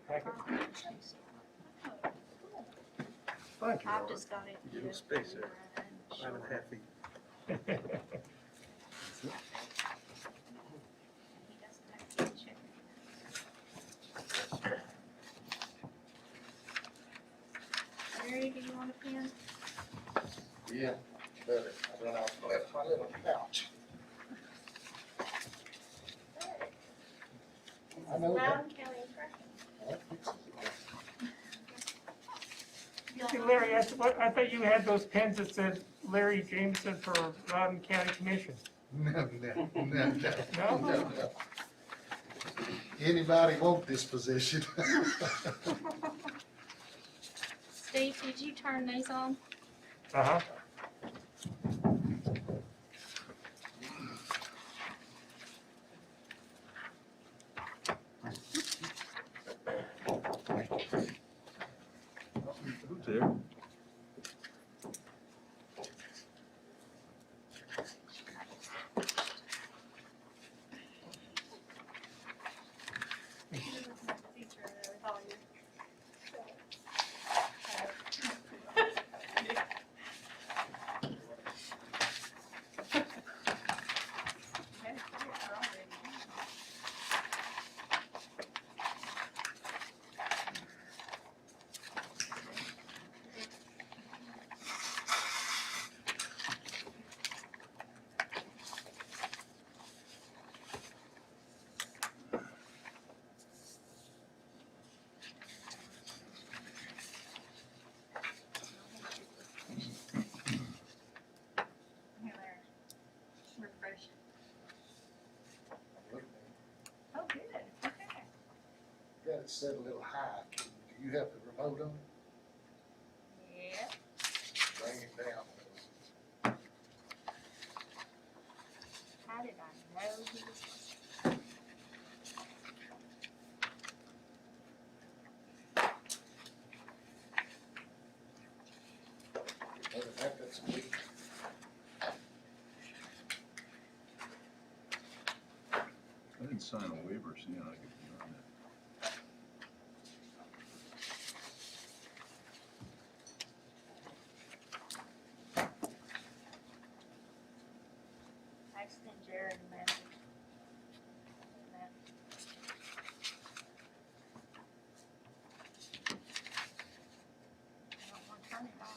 packet. Thank you, I've Lord. just got it. Give me space there. 5.5 feet. He doesn't have to check it. Larry, do you want a pen? Yeah, better. I run out and left my little pouch. I know that. Loudon County Corrections. Hey, Larry, I thought you had those pens that said Larry Jameson for Loudon County Commission. No. No? Anybody want this position? Steve, did you turn these on? Uh-huh. Who's there? Here, Larry. Refresh it. Oh, good, okay. Got it set a little high. Do you have the remote on? Yeah. Bring it down. How did I know he was? Other than that, that's a week. I didn't sign a waiver, so I could be on that. I sent Jared a message. And I don't want to turn it off.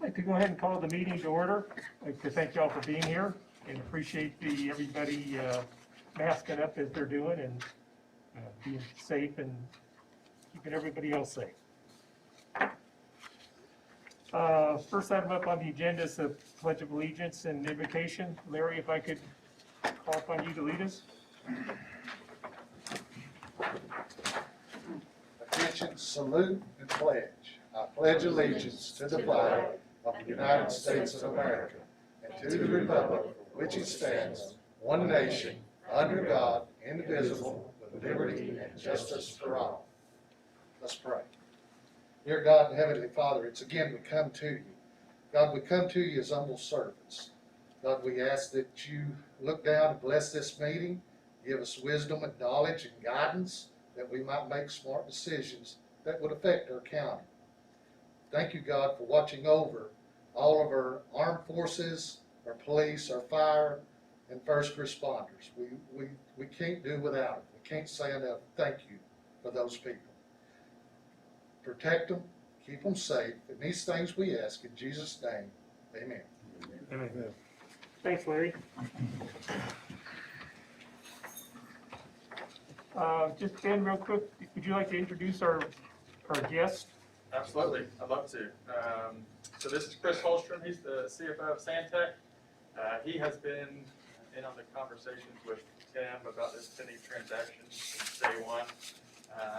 I'd like to go ahead and call the meeting to order. I'd like to thank y'all for being here and appreciate everybody masking up as they're doing and being safe and keeping everybody else safe. First item up on the agenda is the Pledge of Allegiance and invocation. Larry, if I could call upon you to lead us. Attention, salute, and pledge. I pledge allegiance to the flag of the United States of America and to the republic for which it stands, one nation, under God, indivisible, with liberty and justice for all. Let's pray. Dear God and Heavenly Father, it's again we come to you. God, we come to you as humble servants. God, we ask that you look down and bless this meeting, give us wisdom and knowledge and guidance that we might make smart decisions that would affect our county. Thank you, God, for watching over all of our armed forces, our police, our fire, and first responders. We can't do without them. We can't say enough thank you for those people. Protect them, keep them safe, and these things we ask in Jesus' name, amen. Amen. Thanks, Larry. Just Ben, real quick, would you like to introduce our guest? Absolutely, I'd love to. So this is Chris Holstrom, he's the CFO of Santec. He has been in on the conversations with Tim about this pending transaction since day one.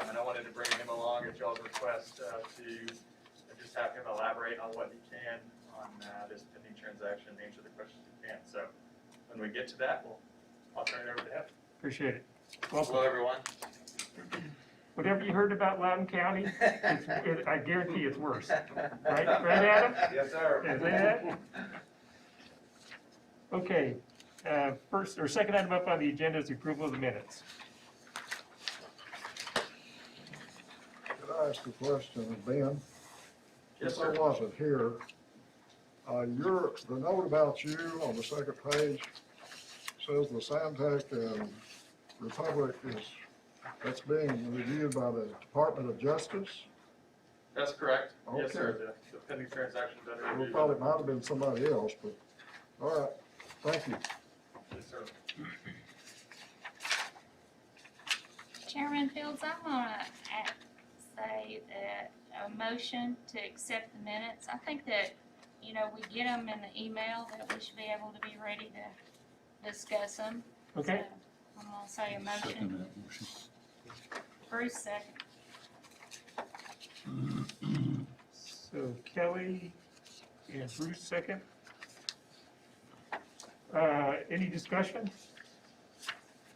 And I wanted to bring him along at y'all's request to just have him elaborate on what he can on this pending transaction and answer the questions he can. So when we get to that, I'll turn it over to him. Appreciate it. Welcome. Hello, everyone. whatever you heard about Loudon County, I guarantee it's worse. Right, Adam? Yes, sir. Is that? Okay, first, or second item up on the agenda is the approval of the minutes. Could I ask a question, Ben? Yes, Since I sir. wasn't here, the note about you on the second page says the Samtec and Republic that's being reviewed by the Department of Justice. That's correct. Yes, Okay. sir. The pending transactions under We review. thought it might have been somebody else, but, all right, thank you. Yes, sir. Chairman Fields, I'm gonna say that a motion to accept the minutes, I think that, we get them in the email, that we should be able to be ready to discuss them. Okay, So, I'm gonna say a motion. Second that motion. Bruce second. so Kelly and Bruce second. Any discussion?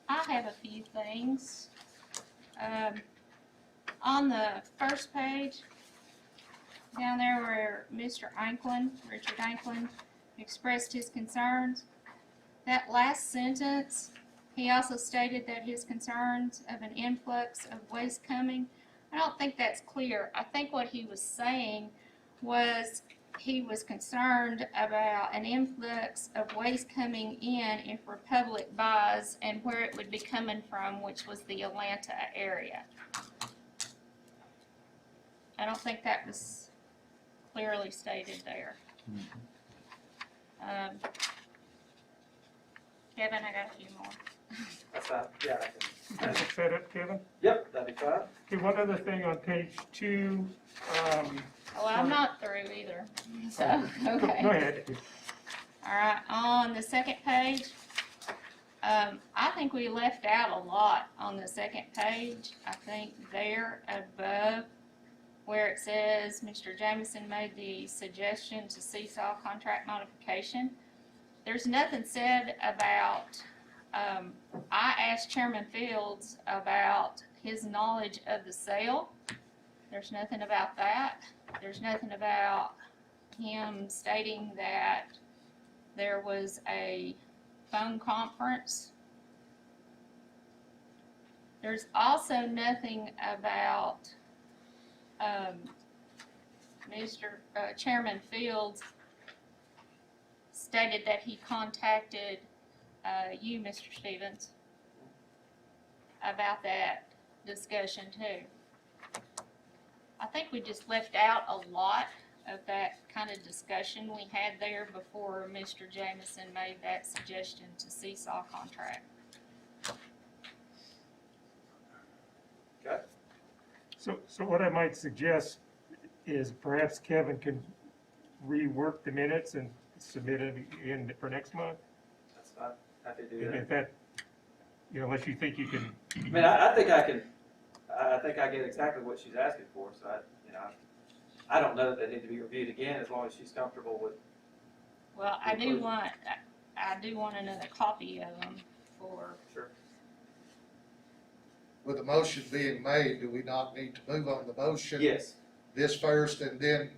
I have a few things. On the first page, down there where Mr. Richard Anklin, expressed his concerns, that last sentence, he also stated that his concerns of an influx of waste coming, I don't think that's clear. I think what he was saying was he was concerned about an influx of waste coming in if Republic buys and where it would be coming from, which was the Atlanta area. I don't think that was clearly stated there. Kevin, I got a few more. That's fine, yeah, I You can, can fix that up, Kevin? yep, that'd be fine. Okay, one other thing on page 2, Oh, I'm not through either, so, go okay. ahead. All right, on the second page, I think we left out a lot on the second page. I think there above where it says Mr. Jameson made the suggestion to seesaw contract modification. There's nothing said about, I asked Chairman Fields about his knowledge of the sale. There's nothing about that. There's nothing about him stating that there was a phone conference. There's also nothing about Chairman Fields stated that he contacted you, Mr. Stevens, about that discussion too. I think we just left out a lot of that kind of discussion we had there before Mr. Jameson made that suggestion to seesaw contract. Okay. So what I might suggest is perhaps Kevin can rework the minutes and submit it in for next month. That's fine, happy to do And that. if that, unless you think you can, I mean, I think I can, I think I get exactly what she's asking for, so I don't know that they need to be reviewed again as long as she's comfortable with. Well, I do want another copy of them for, Sure. With the motion being made, do we not need to move on the motion? Yes. This first, and then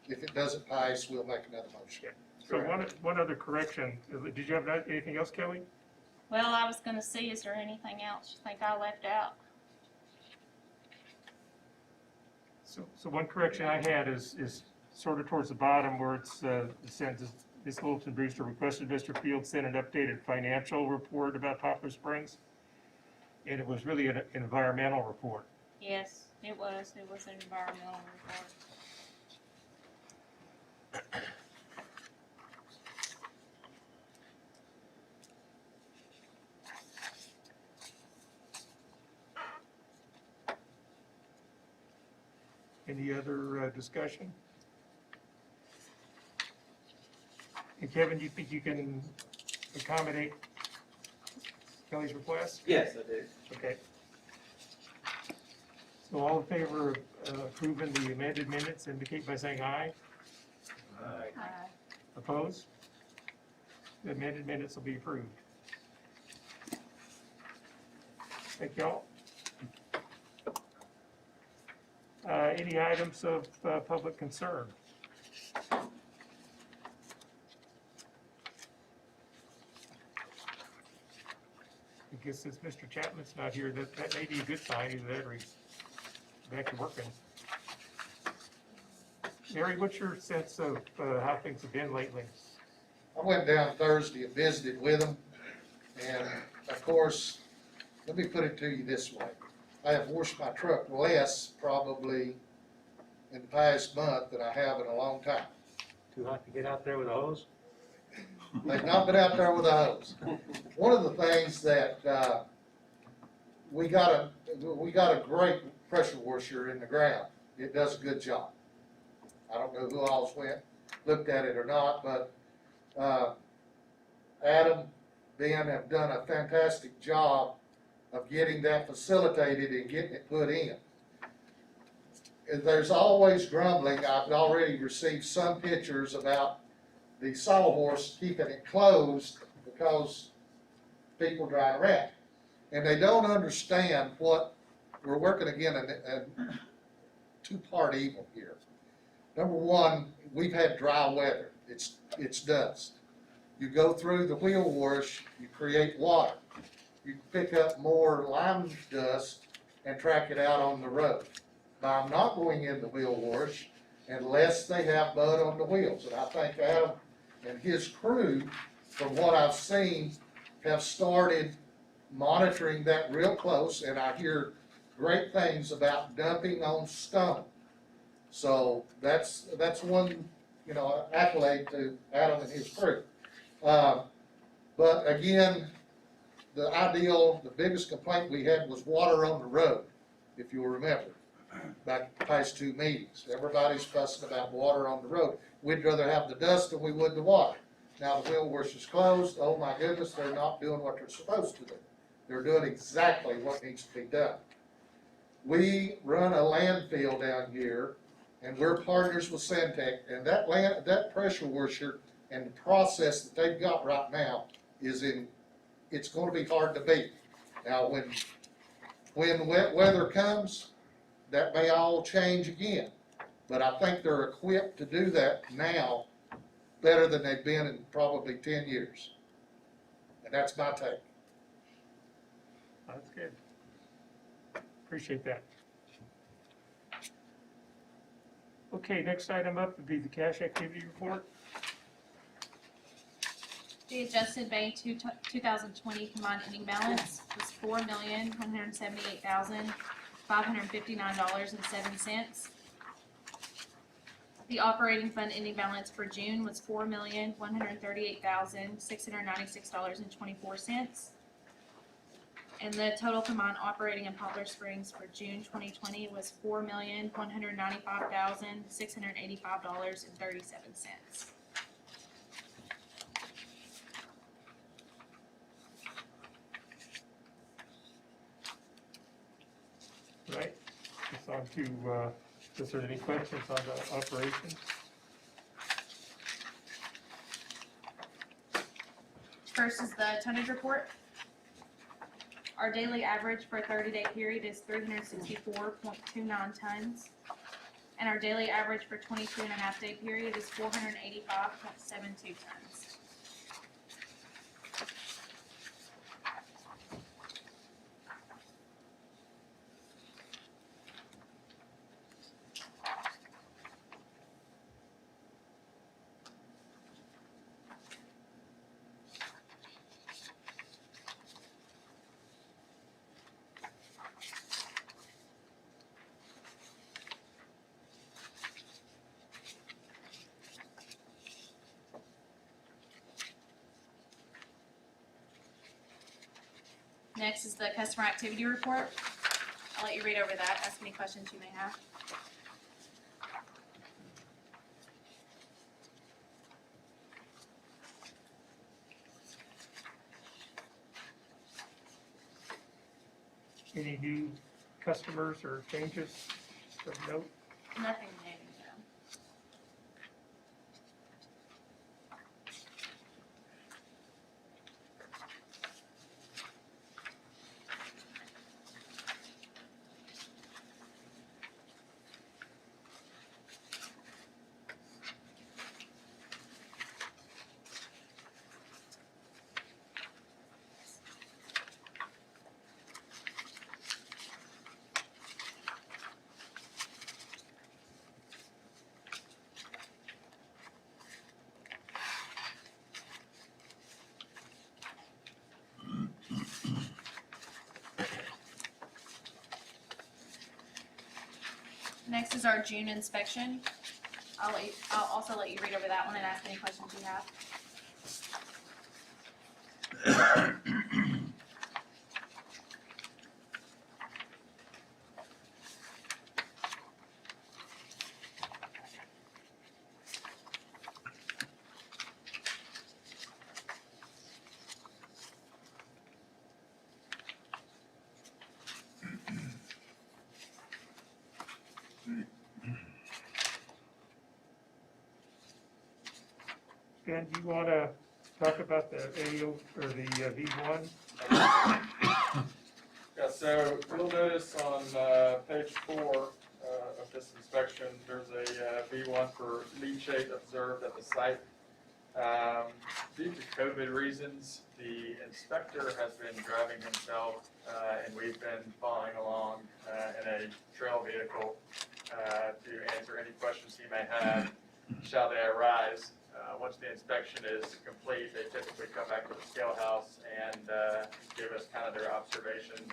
if it doesn't pass, we'll make another motion. so one other correction. Did you have anything else, Kelly? well, I was gonna see, is there anything else you think I left out? So one correction I had is sort of towards the bottom where it's, the sentence, Ms. Littleton Brewster requested Mr. Fields send an updated financial report about Poplar Springs. And it was really an environmental report. Yes, it was an environmental report. Any other discussion? And Kevin, you think you can accommodate Kelly's request? Yes, I do. Okay. So all in favor of approving the amended minutes indicate by saying aye. Opposed? The amended minutes will be approved. Thank y'all. Any items of public concern? I guess since Mr. Chapman's not here, that may be a good sign, either that or he's back to working. Mary, what's your sense of how things have been lately? I went down Thursday and visited with them, and of course, let me put it to you this way. I have washed my truck less probably in the past month than I have in a long time. Too hot to get out there with a hose? They've not been out there with a hose. One of the things that, we got a great pressure washer in the ground. It does a good job. I don't know who else went, looked at it or not, but, Adam, Ben have done a fantastic job of getting that facilitated and getting it put in. And there's always grumbling. I've already received some pictures about the sawhorse keeping it closed because people drive around. And they don't understand what, we're working again a two-part evil here. Number one, we've had dry weather. It's dust. You go through the wheel wash, you create water. You pick up more lime dust and track it out on the road. Now, I'm not going in the wheel wash unless they have mud on the wheels. And I think Adam and his crew, from what I've seen, have started monitoring that real close, and I hear great things about dumping on stone. So that's one, accolade to Adam and his crew. But again, the biggest complaint we had was water on the road, if you'll remember, back the past two meetings. Everybody's fussing about water on the road. We'd rather have the dust than we would the water. Now the wheel wash is closed, oh my goodness, they're not doing what they're supposed to do. They're doing exactly what needs to be done. We run a landfill down here, and we're partners with Santec, and that pressure washer and the process that they've got right now it's gonna be hard to beat. Now, when wet weather comes, that may all change again, but I think they're equipped to do that now better than they've been in probably 10 years. And that's my take. That's good. Appreciate that. Okay, next item up would be the cash activity report. The adjusted May 2020 combined ending balance was $4,178,559.07. The operating fund ending balance for June was $4,138,696.24. And the total combined operating in Poplar Springs for June 2020 was $4,195,685.37. Right, it's on to, is there any questions on the operations? First is the tonnage report. Our daily average for a 30-day period is 364.29 tons. And our daily average for 22.5-day period is 485.72 tons. Next is the customer activity report. I'll let you read over that, ask any questions you may have. Any new customers or changes of note? Nothing new, no. Next is our June inspection. I'll also let you read over that one and ask any questions you have. Ben, do you want to talk about the AO or the V1? Yeah, so you'll notice on page 4 of this inspection, there's a V1 for leachate observed at the site. Due to COVID reasons, the inspector has been driving himself, and we've been following along in a trail vehicle to answer any questions he may have, shall they arise. Once the inspection is complete, they typically come back to the scale house and give us kind of their observations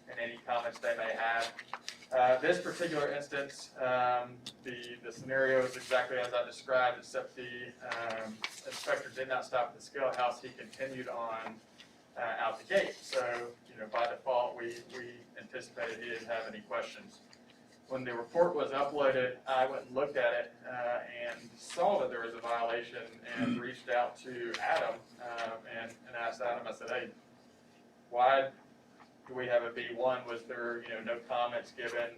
and any comments they may have. This particular instance, the scenario is exactly as I described, except the inspector did not stop at the scale house. He continued on out the gate. So, by default, we anticipated he didn't have any questions. When the report was uploaded, I went and looked at it and saw that there was a violation and reached out to Adam and asked Adam, I said, hey, why do we have a V1? Was there, no comments given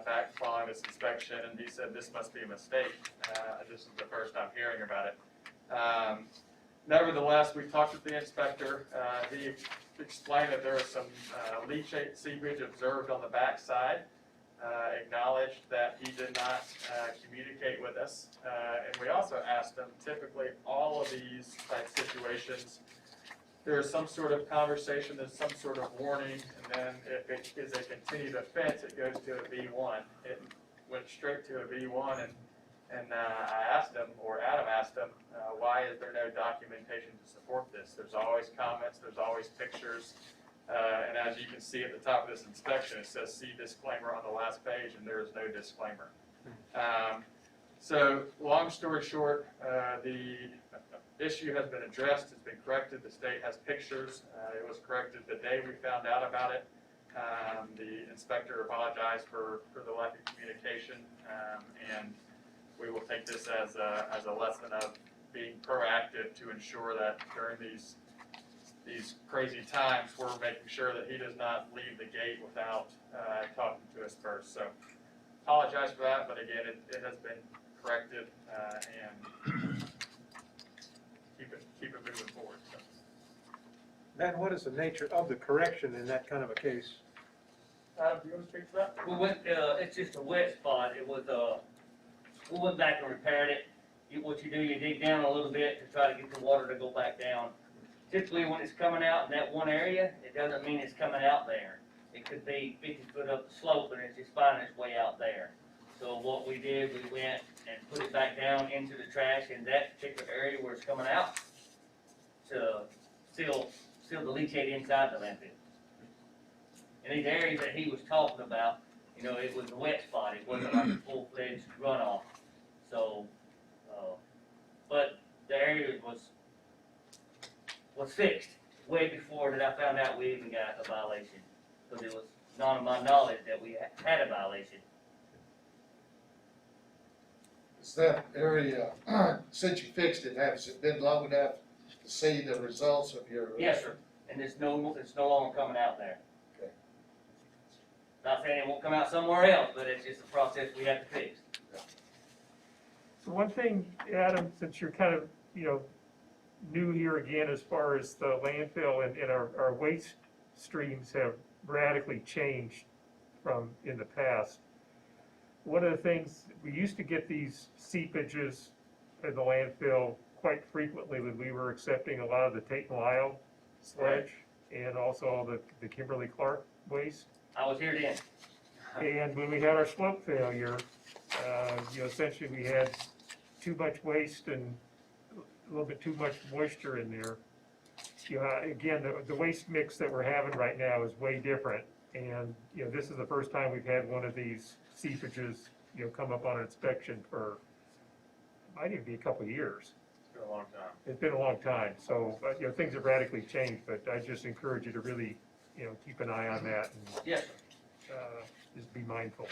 back following this inspection? And he said, this must be a mistake. This is the first I'm hearing about it. Nevertheless, we talked with the inspector. He explained that there was some leachate seepage observed on the backside. Acknowledged that he did not communicate with us. And we also asked him, typically all of these type situations, there's some sort of conversation, there's some sort of warning, and then if it is a continued offense, it goes to a V1. It went straight to a V1, and I asked him, or Adam asked him, why is there no documentation to support this? There's always comments, there's always pictures. And as you can see at the top of this inspection, it says see disclaimer on the last page, and there is no disclaimer. So long story short, the issue has been addressed, it's been corrected, the state has pictures. It was corrected the day we found out about it. The inspector apologized for the lack of communication, and we will take this as a lesson of being proactive to ensure that during these crazy times, we're making sure that he does not leave the gate without talking to us first. So apologize for that, but again, it has been corrected and keep it moving forward. So. Then what is the nature of the correction in that kind of a case? Do you want to speak to that? We went, it's just a wet spot. It was, we went back and repaired it. What you do, you dig down a little bit to try to get the water to go back down. Typically, when it's coming out in that one area, it doesn't mean it's coming out there. It could be 50 foot up the slope and it's just finding its way out there. So what we did, we went and put it back down into the trash in that particular area where it's coming out to seal the leachate inside the landfill. In these areas that he was talking about, it was a wet spot. It wasn't like a full-fledged runoff. So, but the area was fixed way before that I found out we even got a violation. Because it was not of my knowledge that we had a violation. Is that area, since you fixed it, has it been long enough to see the results of your? Yes, sir. And it's no longer coming out there. Okay. Not saying it won't come out somewhere else, but it's just a process we have to fix. So one thing, Adam, since you're kind of, new here again as far as the landfill and our waste streams have radically changed from in the past. One of the things, we used to get these seepages in the landfill quite frequently when we were accepting a lot of the Tate and Lyle sludge and also all the Kimberly-Clark waste. I was here then. And when we had our slope failure, essentially we had too much waste and a little bit too much moisture in there. Again, the waste mix that we're having right now is way different. And, this is the first time we've had one of these seepages come up on an inspection for, might even be a couple of years. It's been a long time. It's been a long time, so, things have radically changed, but I just encourage you to really, keep an eye on that and, Yes, just be mindful.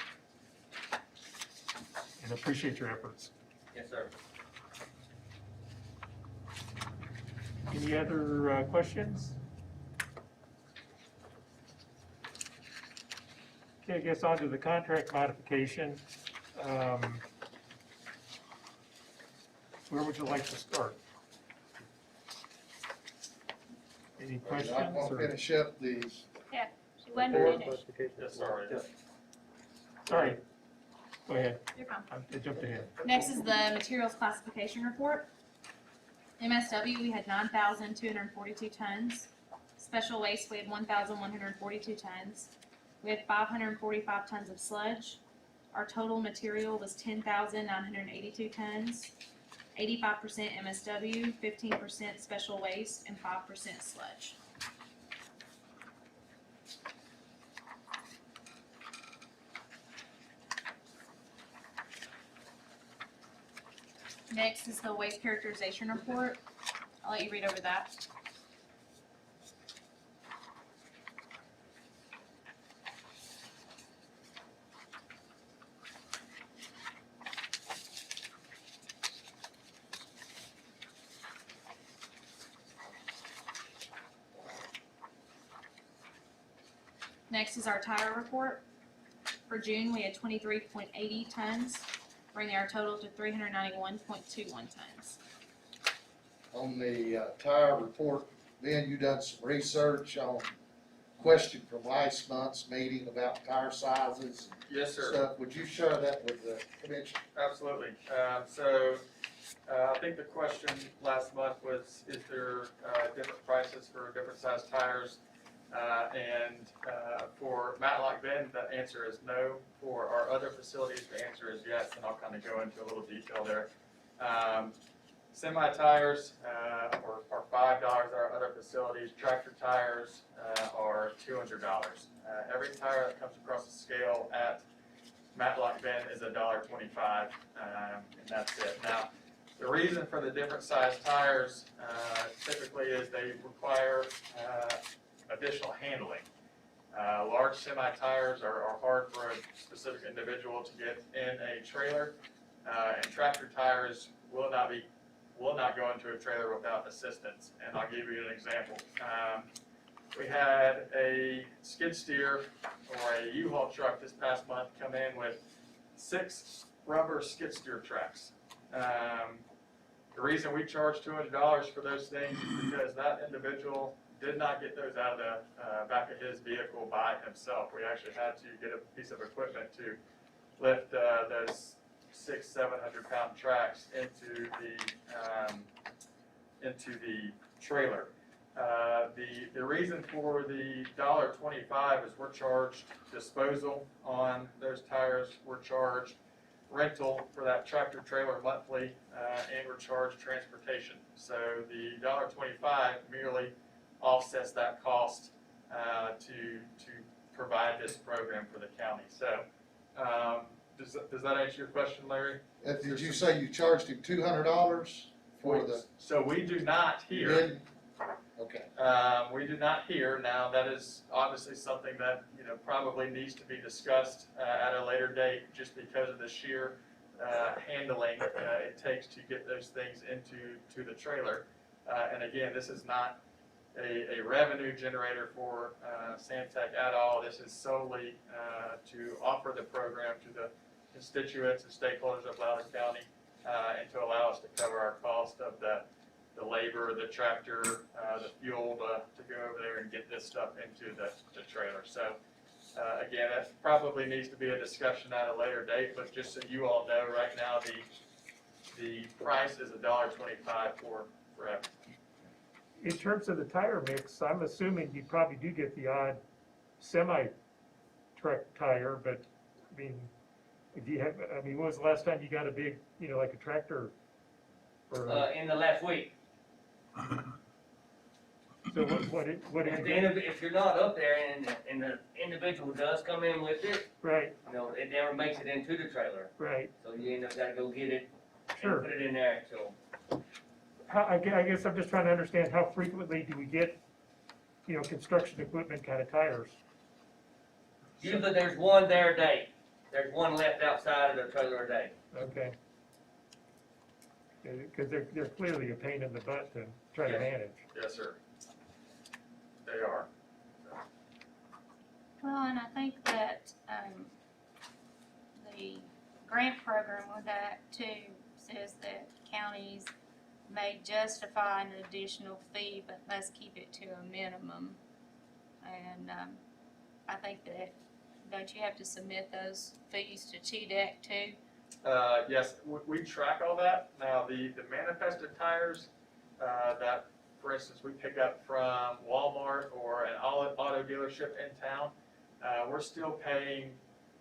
And appreciate your efforts. yes, sir. Any other questions? Okay, I guess on to the contract modification. Where would you like to start? Any questions? I'm gonna or- finish up the She wasn't report. finished. Yes, sorry. Sorry, go ahead, You're fine. I jumped ahead. Next is the materials classification report. MSW, we had 9,242 tons. Special waste, we had 1,142 tons. We had 545 tons of sludge. Our total material was 10,982 tons. 85% MSW, 15% special waste, and 5% sludge. Next is the waste characterization report. I'll let you read over that. Next is our tire report. For June, we had 23.80 tons, bringing our total to 391.21 tons. On the tire report, Ben, you done some research on question from last month's meeting about tire sizes Yes, and sir. stuff. Would you share that with the commission? Absolutely. I think the question last month was, is there different prices for different size tires? For Matlock Bend, the answer is no. For our other facilities, the answer is yes, and I'll kind of go into a little detail there. Semi tires are $5 at our other facilities. Tractor tires are $200. Every tire that comes across the scale at Matlock Bend is $1.25, and that's it. Now, the reason for the different size tires typically is they require additional handling. Large semi tires are hard for a specific individual to get in a trailer, and tractor tires will not go into a trailer without assistance. And I'll give you an example. We had a skid steer or a U-Haul truck this past month come in with 6 rubber skid steer tracks. The reason we charge $200 for those things is because that individual did not get those out of the back of his vehicle by himself. We actually had to get a piece of equipment to lift those 600-700 pound tracks into the trailer. The reason for the $1.25 is we're charged disposal on those tires. We're charged rental for that tractor trailer monthly, and we're charged transportation. So the $1.25 merely offsets that cost to provide this program for the county. So does that answer your question, Larry? Did you say you charged him $200 for the? So we do not You here. didn't? Okay. We do not here. Now, that is obviously something that, probably needs to be discussed at a later date, just because of the sheer handling it takes to get those things into the trailer. And again, this is not a revenue generator for Santec at all. This is solely to offer the program to the constituents and stakeholders of Loudon County, and to allow us to cover our cost of the labor, the tractor, the fuel to go over there and get this stuff into the trailer. So again, that probably needs to be a discussion at a later date, but just so you all know, right now the price is $1.25 for everything. In terms of the tire mix, I'm assuming you probably do get the odd semi-truck tire, but, I mean, when was the last time you got a big, like a tractor? Or In the last week. So what If did the you get? if you're not up there and the individual does come in with it, Right, you know, it never makes it into the trailer. right, So you end up gotta go get it sure. and put it in there, so. I guess I'm just trying to understand how frequently do we get, construction equipment kind of tires? Usually there's one there a day. There's one left outside of the trailer a day. Okay. Because they're clearly a pain in the butt to try to Yes. manage. Yes, sir. They are. Well, and I think that, the grant program with that too says that counties may justify an additional fee, but must keep it to a minimum. And, I think that, don't you have to submit those fees to TDEC too? Yes, we track all that. Now, the manifested tires, that, for instance, we pick up from Walmart or an auto dealership in town, we're still paying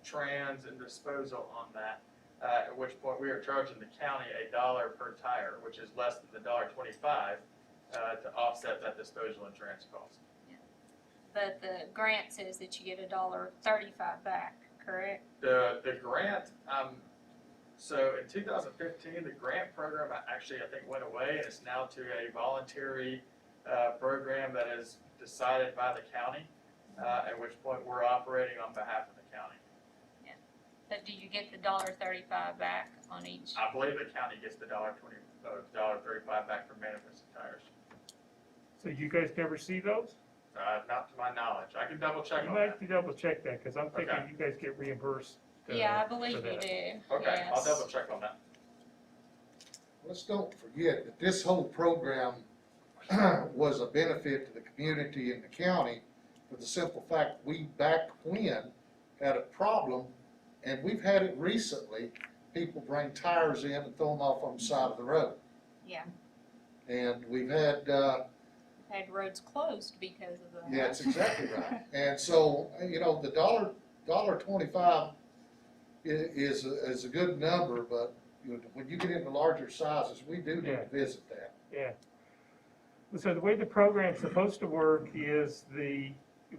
trans and disposal on that. At which point we are charging the county $1 per tire, which is less than the $1.25, to offset that disposal and trans cost. But the grant says that you get $1.35 back, correct? The grant, so in 2015, the grant program actually, I think, went away, and it's now to a voluntary program that is decided by the county, at which point we're operating on behalf of the county. But do you get the $1.35 back on each? I believe the county gets the $1.35 back from manifested tires. So you guys never see those? Not to my knowledge. I can double check You on might that. have to double check that, because I'm thinking Okay. you guys get reimbursed. Yeah, I for believe you that. do, Okay, I'll yes. double check on that. Let's don't forget that this whole program was a benefit to the community and the county for the simple fact we back when had a problem, and we've had it recently, people bring tires in and throw them off on the side of the road. Yeah. And we've had, Had roads closed because of that. yeah, that's exactly right. And so, the $1.25 is a good number, but when you get into larger sizes, we do need to visit that. Yeah. So the way the program's supposed to work is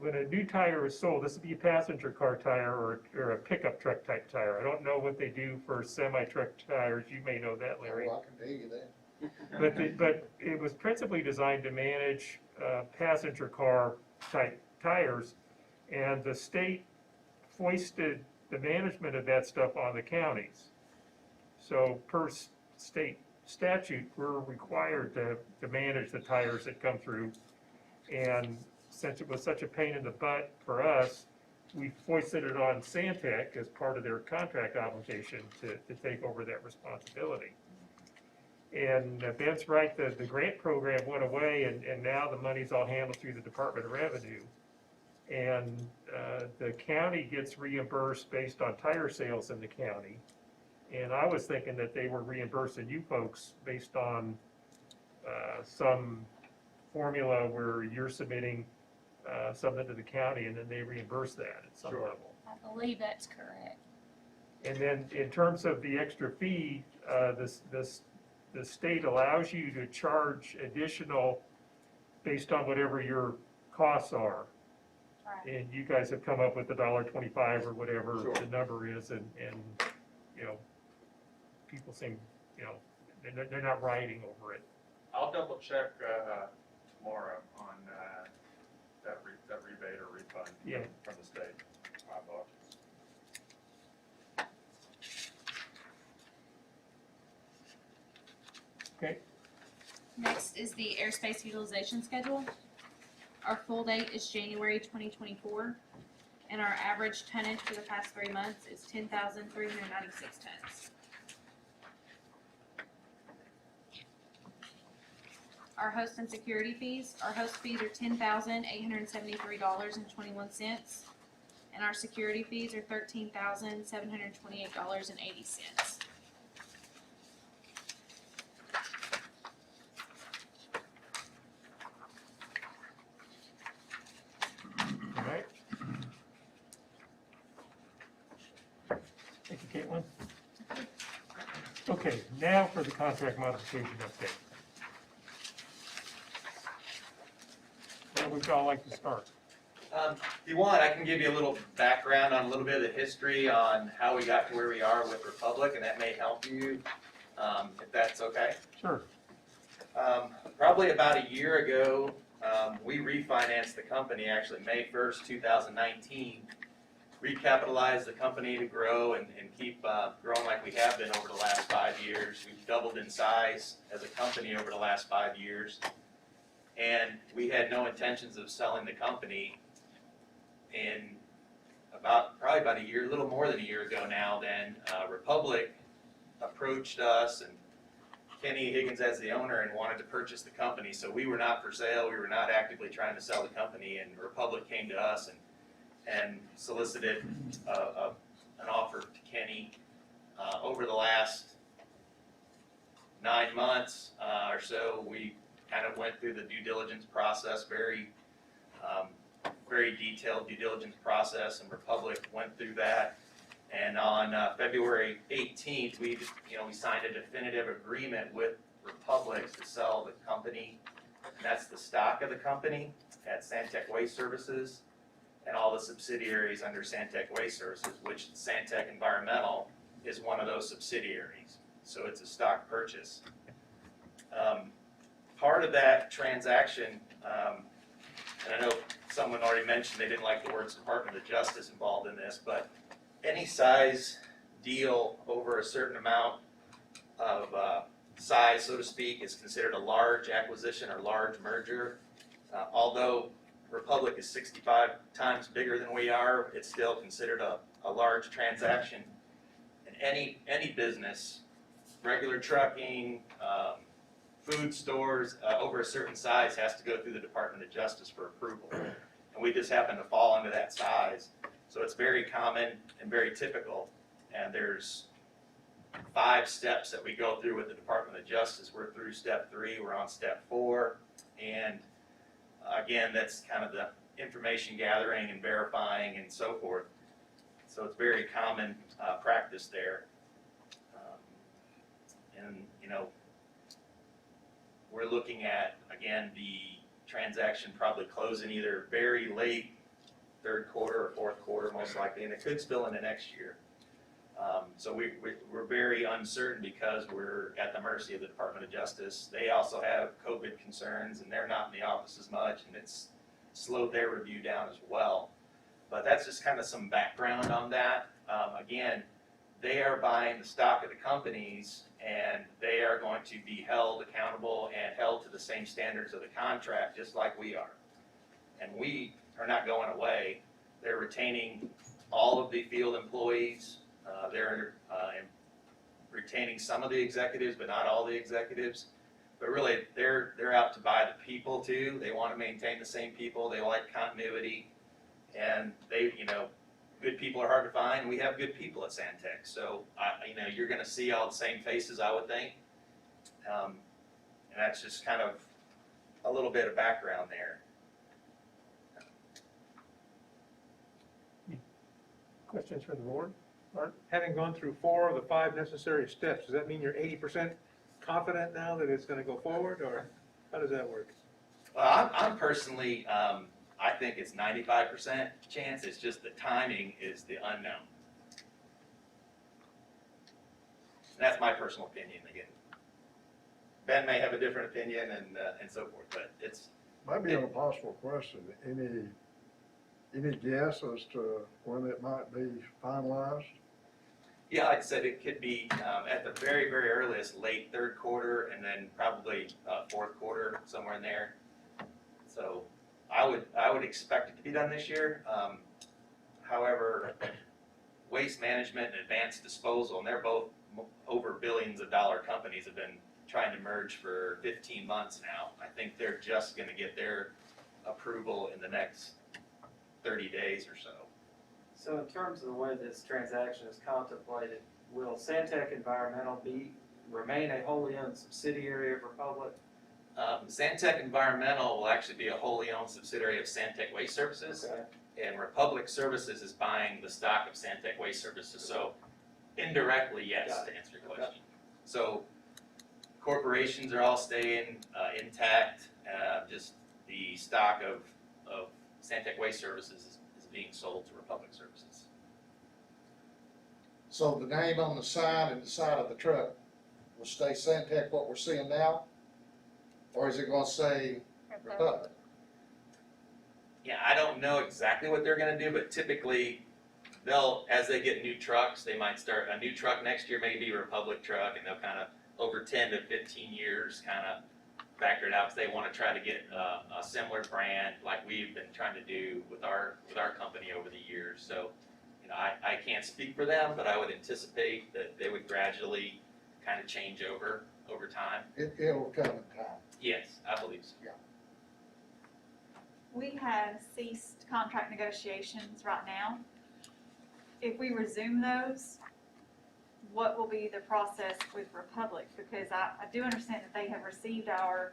when a new tire is sold, this would be a passenger car tire or a pickup truck type tire. I don't know what they do for semi-truck tires, you may know that, Larry. Oh, I can tell you that. But it was principally designed to manage passenger car type tires, and the state foisted the management of that stuff on the counties. So per state statute, we're required to manage the tires that come through. And since it was such a pain in the butt for us, we foisted it on Santec as part of their contract obligation to take over that responsibility. And Ben's right, the grant program went away, and now the money's all handled through the Department of Revenue. And the county gets reimbursed based on tire sales in the county. And I was thinking that they were reimbursing you folks based on some formula where you're submitting something to the county, and then they reimburse that at some Sure. level. I believe that's correct. And then in terms of the extra fee, the state allows you to charge additional based on whatever your costs are. Right. And you guys have come up with $1.25 or whatever Sure. the number is, and people seem, they're not rioting over it. I'll double check tomorrow on that rebate or refund Yeah. from the state. My apologies. Okay, Next is the airspace utilization schedule. Our full date is January 2024, and our average tonnage for the past 3 months is 10,396 tons. Our host and security fees, our host fees are $10,873.21, and our security fees are $13,728.80. all right. Thank you, Caitlin. Okay, now for the contract modification update. would y'all like to start? If you want, I can give you a little background on a little bit of the history on how we got to where we are with Republic, and that may help you, if that's okay. Sure. Probably about a year ago, we refinanced the company, actually May 1st, 2019. Recapitalized the company to grow and keep growing like we have been over the last 5 years. We've doubled in size as a company over the last 5 years. And we had no intentions of selling the company. And probably about a year, a little more than a year ago now, then Republic approached us, and Kenny Higgins as the owner, and wanted to purchase the company. So we were not for sale. We were not actively trying to sell the company, and Republic came to us and solicited an offer to Kenny. Over the last 9 months or so, we kind of went through the due diligence process, very detailed due diligence process, and Republic went through that. And on February 18th, we signed a definitive agreement with Republic to sell the company. And that's the stock of the company at Santec Waste Services and all the subsidiaries under Santec Waste Services, which Santec Environmental is one of those subsidiaries. So it's a stock purchase. Part of that transaction, and I know someone already mentioned they didn't like the words Department of Justice involved in this, but any size deal over a certain amount of size, so to speak, is considered a large acquisition or large merger. Although Republic is 65 times bigger than we are, it's still considered a large transaction. And any business, regular trucking, food stores, over a certain size has to go through the Department of Justice for approval. And we just happen to fall into that size. So it's very common and very typical. And there's 5 steps that we go through with the Department of Justice. We're through step 3, we're on step 4. And again, that's kind of the information gathering and verifying and so forth. So it's very common practice there. And we're looking at, again, the transaction probably closing either very late 3rd quarter or 4th quarter most likely, and it could spill into next year. So we're very uncertain because we're at the mercy of the Department of Justice. They also have COVID concerns, and they're not in the office as much, and it's slowed their review down as well. But that's just kind of some background on that. Again, they are buying the stock of the companies, and they are going to be held accountable and held to the same standards of the contract, just like we are. And we are not going away. They're retaining all of the field employees. They're retaining some of the executives, but not all the executives. But really, they're out to buy the people too. They want to maintain the same people. They like continuity, and good people are hard to find. We have good people at Santec, so you're going to see all the same faces, I would think. And that's just kind of a little bit of background there. Questions from the board? Mark? Having gone through 4 of the 5 necessary steps, does that mean you're 80% confident now that it's gonna go forward, or how does that work? Well, I'm personally, I think it's 95% chance. It's just the timing is the unknown. That's my personal opinion. Again, Ben may have a different opinion and so forth, but it's. Might be an impossible question. Any guess as to when it might be finalized? Yeah, like I said, it could be at the very, very earliest, late 3rd quarter, and then probably 4th quarter, somewhere in there. So I would expect it to be done this year. However, Waste Management and Advanced Disposal, and they're both over billions of dollar companies, have been trying to merge for 15 months now. I think they're just going to get their approval in the next 30 days or so. So in terms of the way this transaction is contemplated, will Santec Environmental remain a wholly owned subsidiary of Republic? Santec Environmental will actually be a wholly owned subsidiary of Santec Waste Services. Okay. And Republic Services is buying the stock of Santec Waste Services. So indirectly, yes, Got it. to answer your question. So corporations are all staying intact. Just the stock of Santec Waste Services is being sold to Republic Services. So the name on the sign and the side of the truck will stay Santec, what we're seeing now? Or is it gonna say Republic? Yeah, I don't know exactly what they're gonna do, but typically, as they get new trucks, they might start, a new truck next year may be a Republic truck, and they'll kind of, over 10 to 15 years, kind of factor it out, because they want to try to get a similar brand, like we've been trying to do with our company over the years. So, you know, I can't speak for them, but I would anticipate that they would gradually kind of change over time. It'll come in time. Yes, I believe so. We have ceased contract negotiations right now. If we resume those, what will be the process with Republic? Because I do understand that they have received our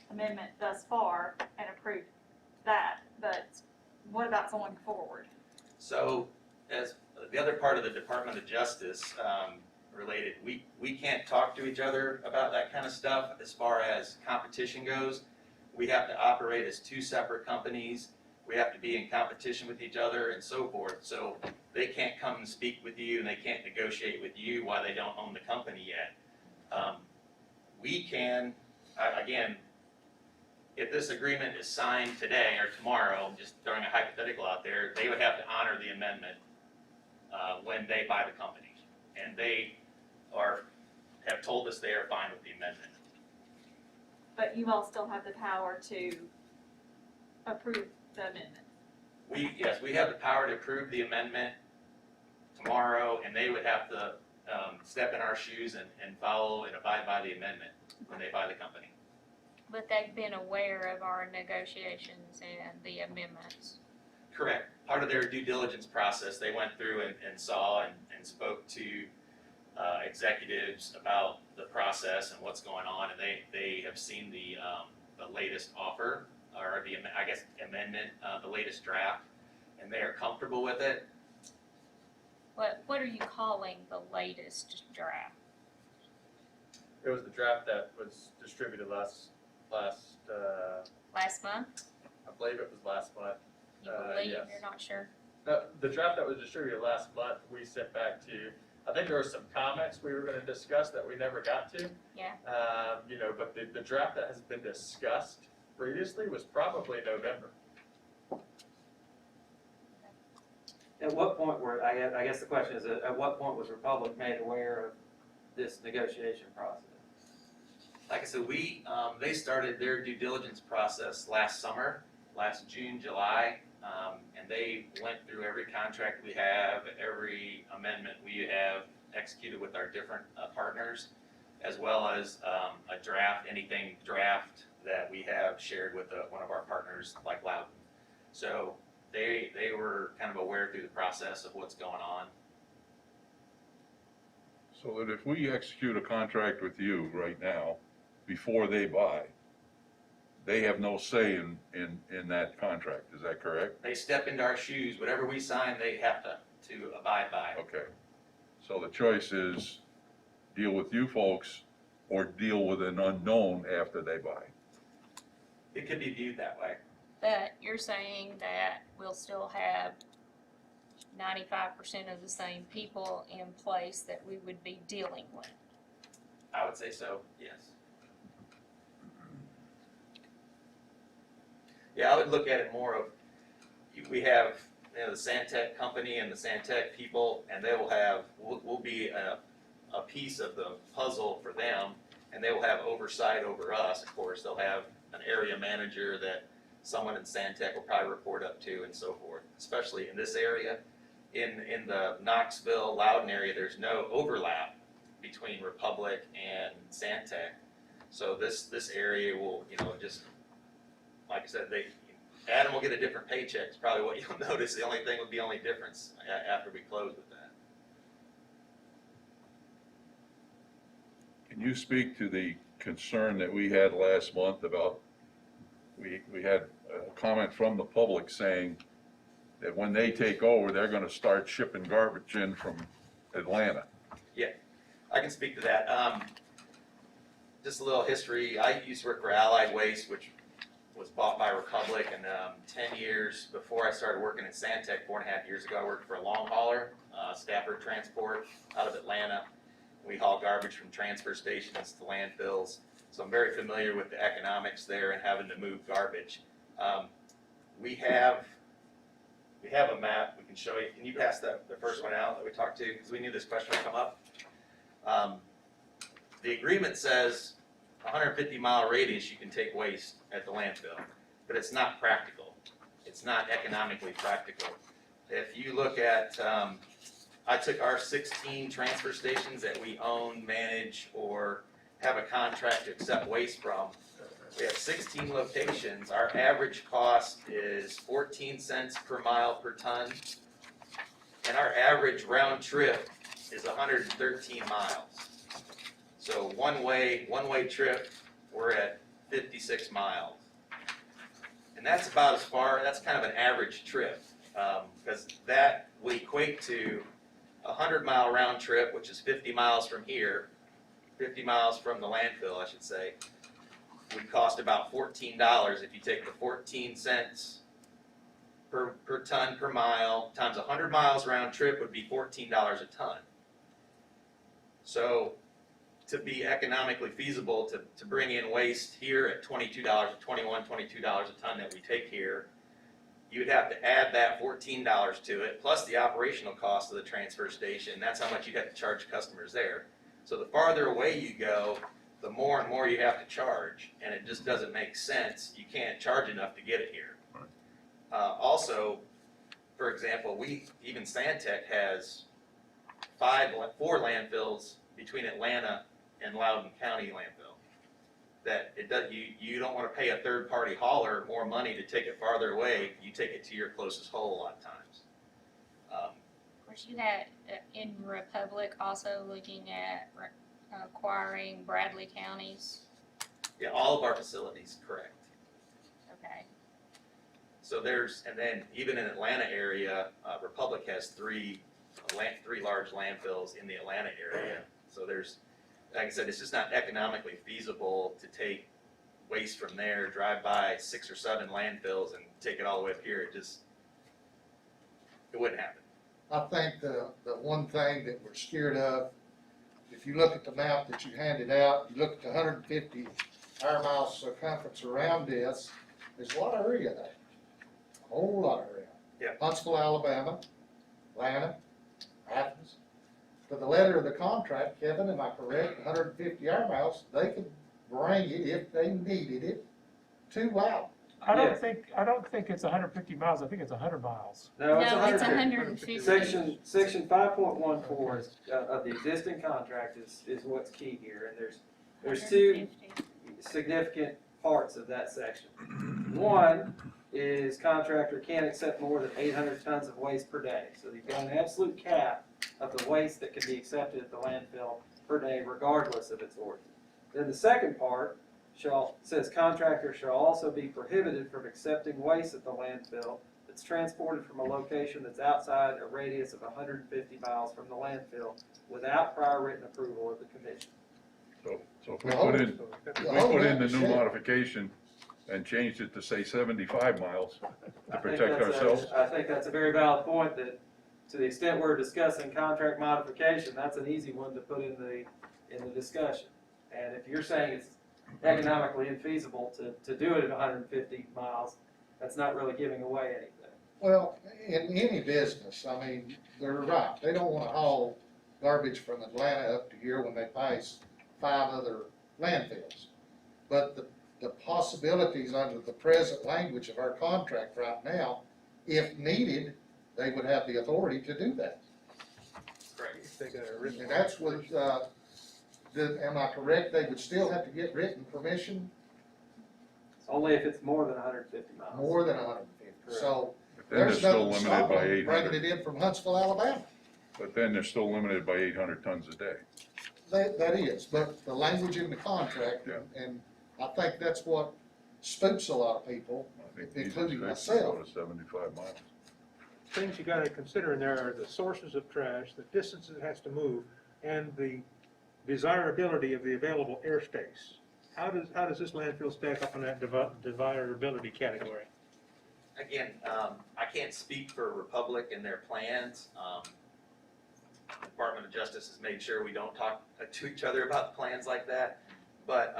amendment thus far and approved that, but what about going forward? So, as the other part of the Department of Justice related, we can't talk to each other about that kind of stuff as far as competition goes. We have to operate as two separate companies. We have to be in competition with each other and so forth. So they can't come and speak with you, and they can't negotiate with you while they don't own the company yet. We can, again, if this agreement is signed today or tomorrow, just throwing a hypothetical out there, they would have to honor the amendment when they buy the company. And they have told us they are fine with the amendment. But you all still have the power to approve the amendment. Yes, we have the power to approve the amendment tomorrow, and they would have to step in our shoes and follow and abide by the amendment when they buy the company. But they've been aware of our negotiations and the amendments. Correct. Part of their due diligence process, they went through and saw and spoke to executives about the process and what's going on, and they have seen the latest offer, or amendment, the latest draft, and they are comfortable with it. What are you calling the latest draft? It was the draft that was distributed last, Last month? I believe it was last month. You believe, yes. you're not sure? The draft that was distributed last month, we sent back to, I think there were some comments we were gonna discuss that we never got to. Yeah. But the draft that has been discussed previously was probably November. At what point I guess the question is, at what point was Republic made aware of this negotiation process? Like I said, they started their due diligence process last summer, last June, July, and they went through every contract we have, every amendment we have executed with our different partners, as well as anything draft that we have shared with one of our partners like Loudon. So they were kind of aware through the process of what's going on. So that if we execute a contract with you right now, before they buy, they have no say in that contract, is that correct? They step into our shoes, whatever we sign, they have to abide by. Okay. So the choice is deal with you folks or deal with an unknown after they buy. It could be viewed that way. But you're saying that we'll still have 95% of the same people in place that we would be dealing with? I would say so, yes. Yeah, I would look at it more of, we have, the Santec company and the Santec people, and they will have, we'll be a piece of the puzzle for them, and they will have oversight over us. Of course, they'll have an area manager that someone in Santec will probably report up to and so forth, especially in this area. In the Knoxville, Loudon area, there's no overlap between Republic and Santec. So this area will, just, like I said, Adam will get a different paycheck, is probably what you'll notice. The only thing would be only difference after we close with that. Can you speak to the concern that we had last month about, we had a comment from the public saying that when they take over, they're gonna start shipping garbage in from Atlanta? Yeah, I can speak to that. Just a little history. I used to work for Allied Waste, which was bought by Republic, and 10 years before I started working at Santec 4.5 years ago, I worked for a long hauler, Stafford Transport out of Atlanta. We haul garbage from transfer stations to landfills, so I'm very familiar with the economics there and having to move garbage. We have a map we can show you. Can you pass the first one out that we talked to? Because we knew this question would come up. The agreement says 150-mile radius you can take waste at the landfill, but it's not practical. It's not economically practical. If you look at, I took our 16 transfer stations that we own, manage, or have a contract to accept waste from. We have 16 locations. Our average cost is 14 cents per mile per ton, and our average round trip is 113 miles. So one way trip, we're at 56 miles. And that's about as far, that's kind of an average trip, because that would equate to a 100-mile round trip, which is 50 miles from here, 50 miles from the landfill, I should say, would cost about $14 if you take the 14 cents per ton per mile times 100 miles round trip would be $14 a ton. So to be economically feasible to bring in waste here at $22, $21, $22 a ton that we take here, you'd have to add that $14 to it, plus the operational cost of the transfer station. That's how much you'd have to charge customers there. So the farther away you go, the more and more you have to charge, and it just doesn't make sense. You can't charge enough to get it here. Also, for example, even Santec has 4 landfills between Atlanta and Loudon County landfill. That you don't want to pay a third-party hauler more money to take it farther away. You take it to your closest hole a lot of times. Of course, you had in Republic also looking at acquiring Bradley counties. Yeah, all of our facilities, correct. Okay. So and then even in Atlanta area, Republic has 3 large landfills in the Atlanta area. So like I said, it's just not economically feasible to take waste from there, drive by 6 or 7 landfills and take it all the way up here. It wouldn't happen. I think the one thing that we're scared of, if you look at the map that you handed out, you look at the 150 air miles circumference around this, there's a lot of area there. A whole lot of area. Yeah. Huntsville, Alabama, Atlanta, Athens. To the letter of the contract, Kevin, am I correct, 150 air miles, they could bring it if they needed it to Loudon. I don't think it's 150 miles, I think it's 100 miles. No, it's No, it's 150. 150. Section 5.14 of the existing contract is what's key here, and there's 2 significant parts of that section. One is contractor can't accept more than 800 tons of waste per day. So you've got an absolute cap of the waste that can be accepted at the landfill per day, regardless of its origin. Then the second part says contractor shall also be prohibited from accepting waste at the landfill that's transported from a location that's outside a radius of 150 miles from the landfill without prior written approval of the commission. So if we put in the new modification and changed it to say 75 miles to protect ourselves. I think that's a very valid point, that to the extent we're discussing contract modification, that's an easy one to put in the discussion. And if you're saying it's economically infeasible to do it at 150 miles, that's not really giving away anything. Well, in any business, I mean, they're right. They don't want to haul garbage from Atlanta up to here when they pass 5 other landfills. But the possibilities under the present language of our contract right now, if needed, they would have the authority to do that. Correct. And that's what, am I correct? They would still have to get written permission Only if it's more than 150 miles. more than 150. So But then they're there's still nothing limited by stopping them bringing 800. it in from Huntsville, Alabama. But then they're still limited by 800 tons a day. That is, but the language in the contract, Yeah. and I think that's what spooks a lot of people, I think including these expected to myself. go to 75 miles. Things you gotta consider in there are the sources of trash, the distances it has to move, and the desirability of the available airspace. How does this landfill stack up in that desirability category? Again, I can't speak for Republic and their plans. The Department of Justice has made sure we don't talk to each other about plans like that. But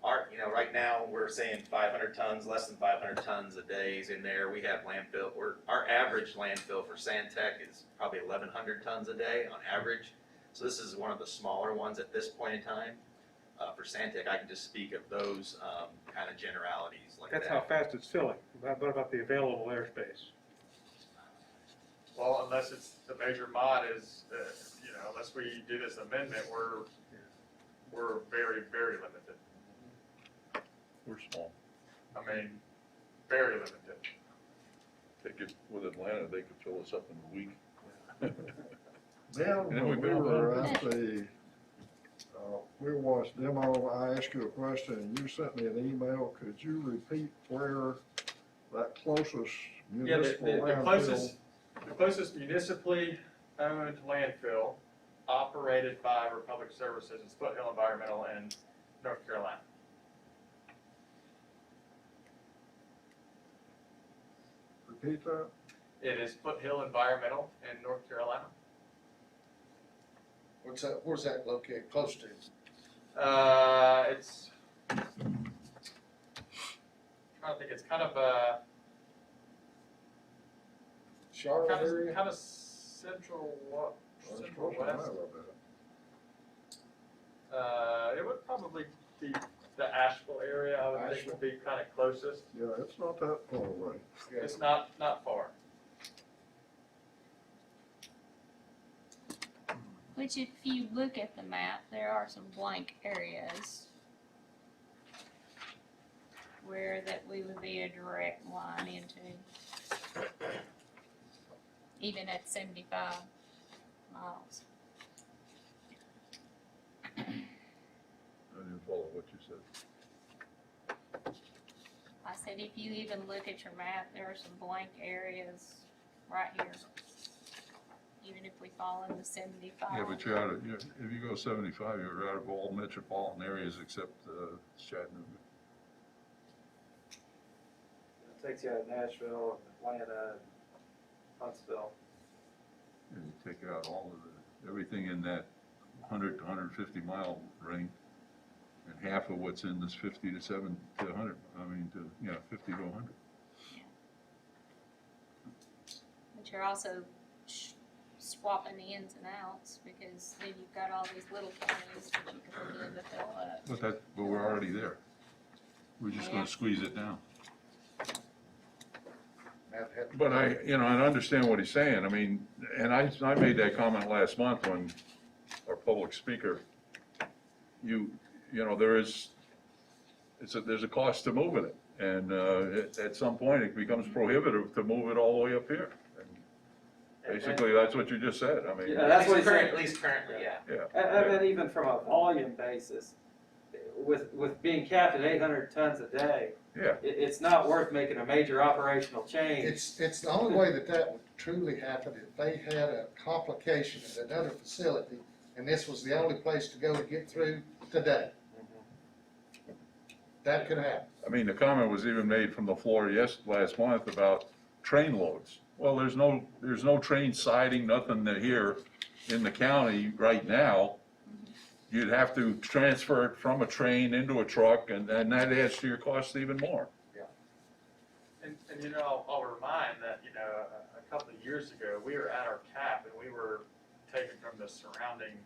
right now, we're saying 500 tons, less than 500 tons a day is in there. We have landfill, our average landfill for Sandtech is probably 1,100 tons a day on average. So this is one of the smaller ones at this point in time. For Sandtech, I can just speak of those kind of generalities like that. That's how fast it's filling. What about the available airspace? Well, unless it's, the major mod is, unless we do this amendment, we're very, very limited. We're small. I mean, very limited. They could, with Atlanta, they could fill us up in a week. Then, And then we when we build were on at the, we watched demo, I asked you a question, and you sent me an email. Could you repeat where that closest Yeah, municipal the landfill? closest municipally owned landfill operated by Republic Services is Foothill Environmental in North Carolina. Repeat that? It is Foothill Environmental in North Carolina. Where's that located, close to? It's, I think it's kind of a, Charlotte area? kind of central, Well, it's central close to west. Iowa, but It would probably be the Asheville area, I would think would be kind of closest. yeah, it's not that far away. It's not far. Which if you look at the map, there are some blank areas where that we would be a direct line into, even at 75 miles. I didn't follow what you said. I said, if you even look at your map, there are some blank areas right here. Even if we fall in the 75. Yeah, but you're out of, if you go 75, you're out of all metropolitan areas except Chattanooga. It takes you out of Nashville, Atlanta, Huntsville. And you take out all of everything in that 100 to 150 mile ring, and half of what's in this 50 to 7 to 100. I mean, 50 to 100. But you're also swapping the ins and outs, because then you've got all these little counties that you can begin to fill up. But we're already there. We're just Yeah. gonna squeeze it down. Have- But I understand what he's saying. I mean, and I made that comment last month when our public speaker, there's a cost to moving it. And at some point, it becomes prohibitive to move it all the way up here. And basically, that's what you just said. I mean, Yeah, that's what he said. At least currently, yeah. And then even from a volume basis, with being capped at 800 tons a day, yeah. it's not worth making a major operational change. It's the only way that would truly happen if they had a complication at another facility, and this was the only place to go to get through today. That could happen. I mean, the comment was even made from the floor last month about train loads. Well, there's no train siding, nothing here in the county right now. You'd have to transfer it from a train into a truck, and that adds to your cost even more. And I'll remind that, a couple of years ago, we were at our cap and we were taken from the surrounding,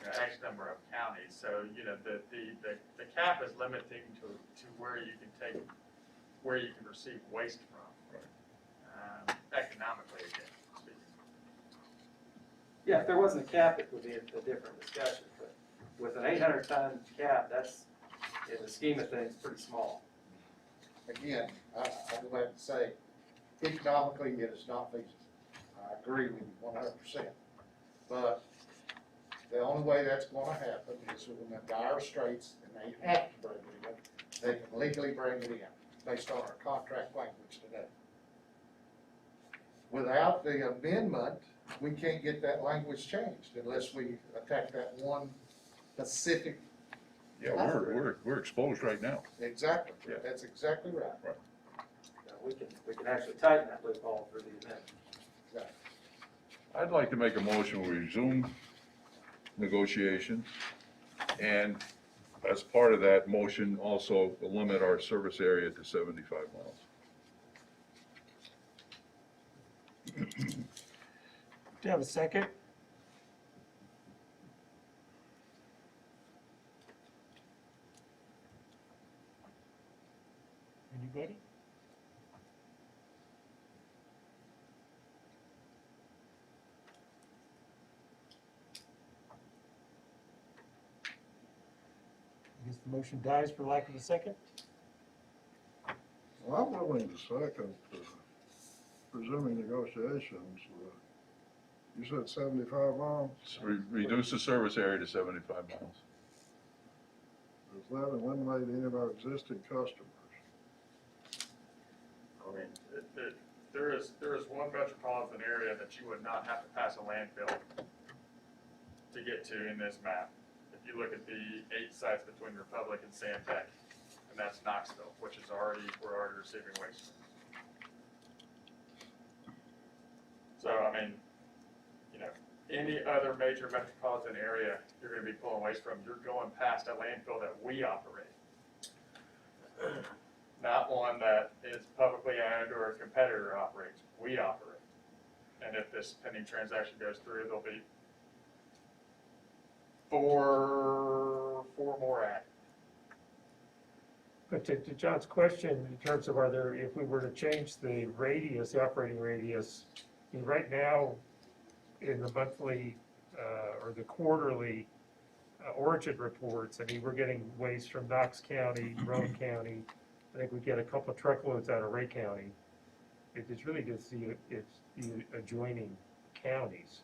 X number of counties. So, the cap is limiting to where you can receive waste from. Economically, again, speaking. Yeah, if there wasn't a cap, it would be a different discussion, but with an 800-ton cap, that's, in the scheme of things, pretty small. Again, I go back and say, economically, it is not feasible. I agree with you 100%. But the only way that's gonna happen is when the dire straits, and they have to bring it in, they can legally bring it in, based on our contract language today. Without the amendment, we can't get that language changed unless we attack that one specific Yeah, we're exposed right now. Exactly, Yeah. that's exactly right. We can actually tighten that loophole through the amendment. I'd like to make a motion, we resume negotiations, and as part of that motion, also limit our service area to 75 miles. Do you have a second? Anybody? I guess the motion dies for lack of a second? Well, I'm willing to second resuming negotiations. You said 75 miles? Reduce the service area to 75 miles. Does that eliminate any of our existing customers? I mean, there is one metropolitan area that you would not have to pass a landfill to get to in this map. If you look at the 8 sites between Republic and Sandtech, and that's Knoxville, which is we're already receiving waste. So, I mean, you know, any other major metropolitan area you're gonna be pulling waste from, you're going past a landfill that we operate. Not one that is publicly owned or a competitor operates, we operate. And if this pending transaction goes through, there'll be four more added. But to John's question, in terms of if we were to change the radius, the operating radius, I mean, right now, in the monthly, or the quarterly origin reports, I mean, we're getting waste from Knox County, Roane County, I think we get a couple of truckloads out of Ray County. It's really just it's the adjoining counties,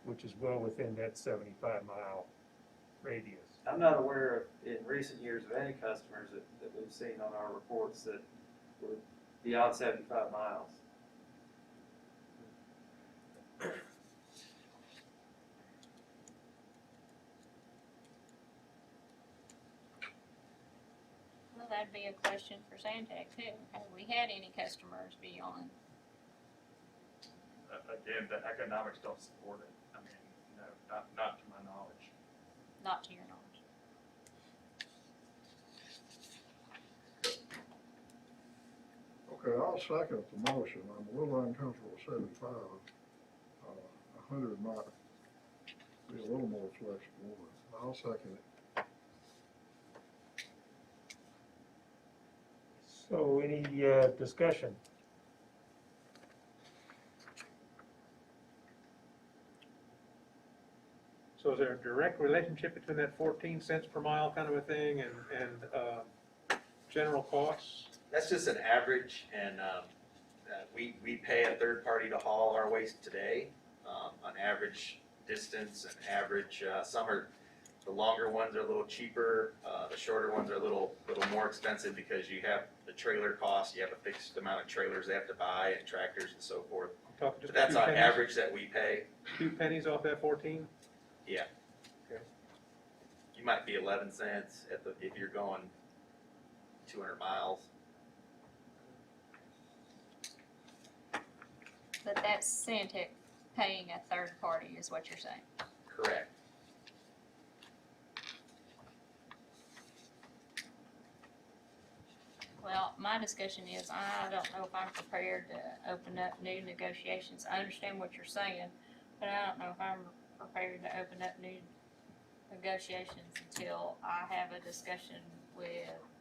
which is well within that 75-mile radius. I'm not aware of, in recent years, of any customers that we've seen on our reports that were beyond 75 miles. Well, that'd be a question for Sandtech too. Have we had any customers beyond? Again, the economics don't support it. I mean, no, not to my knowledge. Not to your knowledge. Okay, I'll second the motion. I'm a little uncomfortable with 75. 100 might be a little more flexible, but I'll second it. So any discussion? So is there a direct relationship between that 14 cents per mile kind of a thing and general costs? That's just an average, and we pay a third party to haul our waste today, on average distance and average, the longer ones are a little cheaper, the shorter ones are a little more expensive because you have the trailer cost, you have a fixed amount of trailers they have to buy and tractors and so forth. Talking just But that's 2 on pennies? average that we pay. 2 pennies off that 14? Yeah. Okay. You might be 11 cents if you're going 200 miles. But that's Sandtech paying a third party is what you're saying. Correct. Well, my discussion is, I don't know if I'm prepared to open up new negotiations. I understand what you're saying, but I don't know if I'm prepared to open up new negotiations until I have a discussion with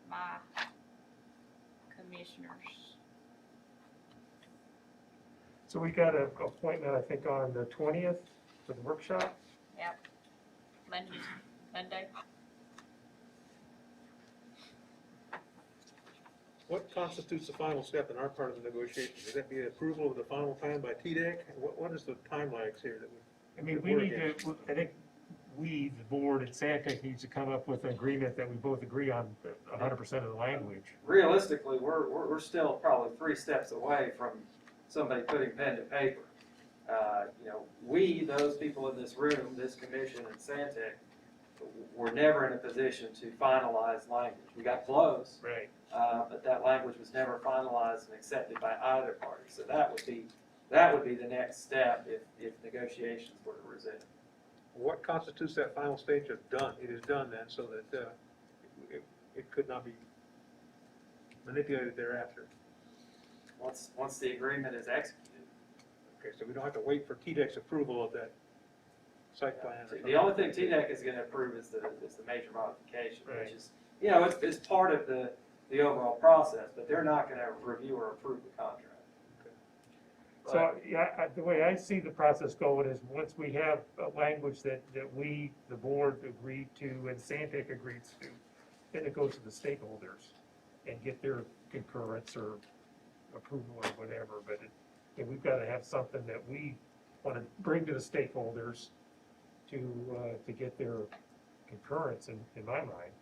my commissioners. So we got an appointment, I think, on the 20th for the workshop. Yep. Monday. What constitutes the final step in our part of the negotiation? Would that be approval of the final plan by TDEC? What is the time lags here that we? I mean, we need to, I think we, the board and Sandtech needs to come up with an agreement that we both agree on 100% of the language. Realistically, we're still probably 3 steps away from somebody putting pen to paper. You know, those people in this room, this commission and Sandtech, we're never in a position to finalize language. We got close, Right. but that language was never finalized and accepted by either party. So that would be the next step if negotiations were to resume. What constitutes that final stage of done? It is done then, so that it could not be manipulated thereafter. Once the agreement is executed. Okay, so we don't have to wait for TDEC's approval of that site plan or something? The only thing TDEC is gonna approve is the major modification, Right. which is, you know, it's part of the overall process, but they're not gonna review or approve the contract. So, yeah, the way I see the process going is, once we have a language that we, the board, agreed to and Sandtech agrees to, then it goes to the stakeholders and get their concurrence or approval or whatever, but we've gotta have something that we wanna bring to the stakeholders to get their concurrence in my mind.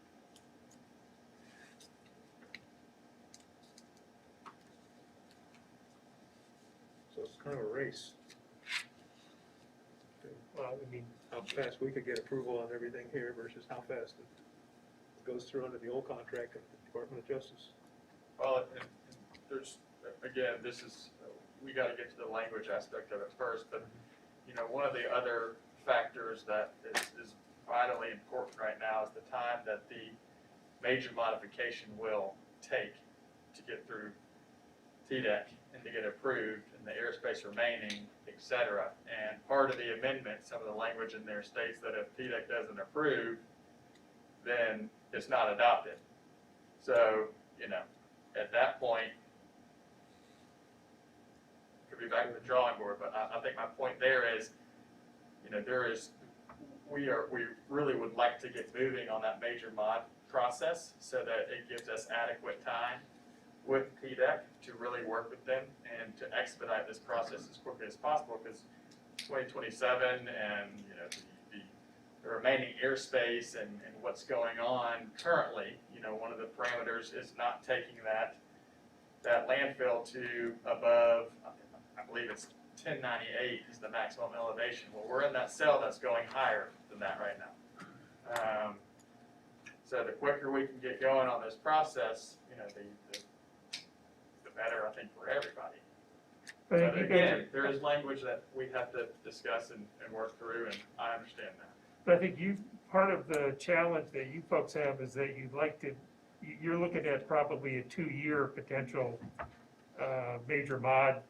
So it's kind of a race. Well, I mean, How fast we could get approval on everything here versus how fast it goes through under the old contract of the Department of Justice. Well, and there's, again, we gotta get to the language aspect of it first, but, you know, one of the other factors that is vitally important right now is the time that the major modification will take to get through TDEC and to get approved, and the airspace remaining, et cetera. And part of the amendment, some of the language in there states that if TDEC doesn't approve, then it's not adopted. So, you know, at that point, could be back to the drawing board, but I think my point there is, you know, we really would like to get moving on that major mod process so that it gives us adequate time with TDEC to really work with them and to expedite this process as quickly as possible, because 2027 and, you know, the remaining airspace and what's going on currently, you know, one of the parameters is not taking that landfill to above, I believe it's 1098 is the maximum elevation. Well, we're in that cell that's going higher than that right now. So the quicker we can get going on this process, you know, the better, I think, for everybody. but But you again, guys, there is language that we have to discuss and work through, and I understand that. but I think part of the challenge that you folks have is that you're looking at probably a 2-year potential major mod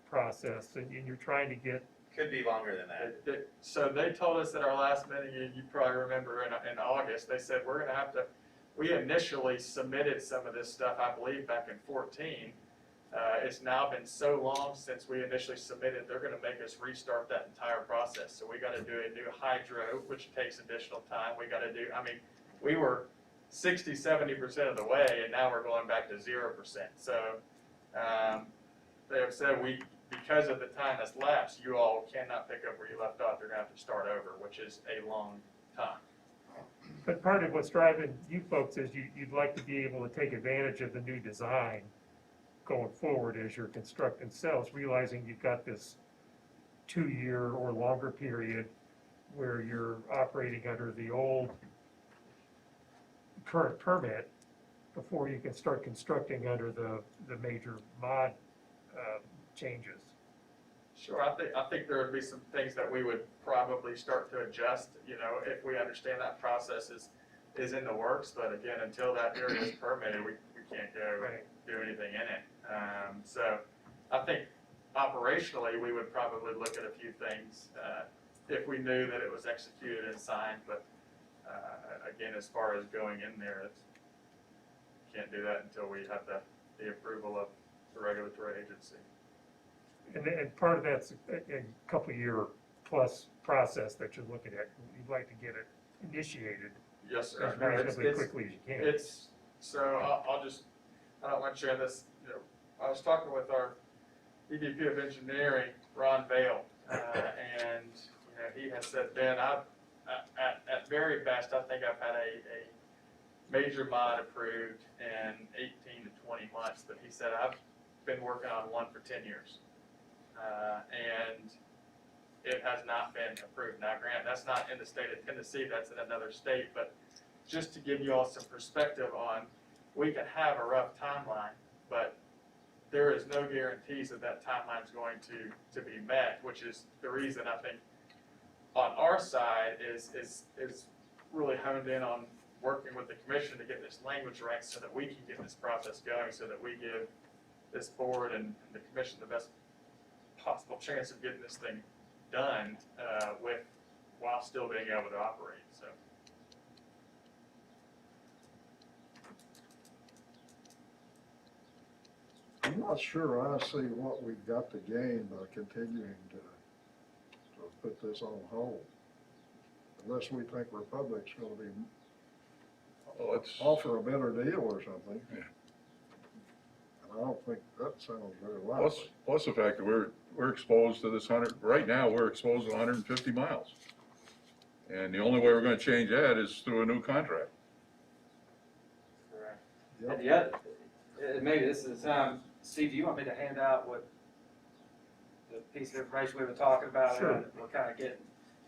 process, and you're trying to get. Could be longer than that. So they told us at our last meeting, you probably remember in August, they said, we're gonna have to, we initially submitted some of this stuff, I believe, back in 14. It's now been so long since we initially submitted, they're gonna make us restart that entire process. So we gotta do a new hydro, which takes additional time. We were 60-70% of the way, and now we're going back to 0%. So they have said because of the time that's lapsed, you all cannot pick up where you left off. You're gonna have to start over, which is a long time. But part of what's driving you folks is you'd like to be able to take advantage of the new design going forward as you're constructing cells, realizing you've got this 2-year or longer period where you're operating under the old current permit before you can start constructing under the major mod changes. Sure, I think there would be some things that we would probably start to adjust, you know, if we understand that process is in the works, but again, until that area is permitted, we can't go Right. do anything in it. So I think operationally, we would probably look at a few things, if we knew that it was executed and signed, but, again, as far as going in there, can't do that until we have the approval of the regulatory agency. And part of that's a couple-year plus process that you're looking at. You'd like to get it initiated Yes, sir. as No, reasonably quickly as you can. So I don't want to share this, you know, I was talking with our EVP of Engineering, Ron Vale, and, you know, he has said, Ben, at very best, I think I've had a major mod approved in 18 to 20 months, but he said, I've been working on one for 10 years. And it has not been approved. Now, granted, that's not in the state of Tennessee, that's in another state, but just to give you all some perspective on, we can have a rough timeline, but there is no guarantees that that timeline is going to be met, which is the reason I think on our side is really honed in on working with the commission to get this language right so that we can get this process going, so that we give this board and the commission the best possible chance of getting this thing done while still being able to operate, so. I'm not sure I see what we've got to gain by continuing to put this on hold. Unless we think Republic's gonna be, Well, it's, offer a better deal or something. Yeah. And I don't think that sounds very plus, likely. plus the fact that we're exposed to this right now, we're exposed to 150 miles. And the only way we're gonna change that is through a new contract. Correct. Yep. And the other, maybe this is the time, Steve, do you want me to hand out what the piece of information we were talking about? Sure. And we're kind of getting.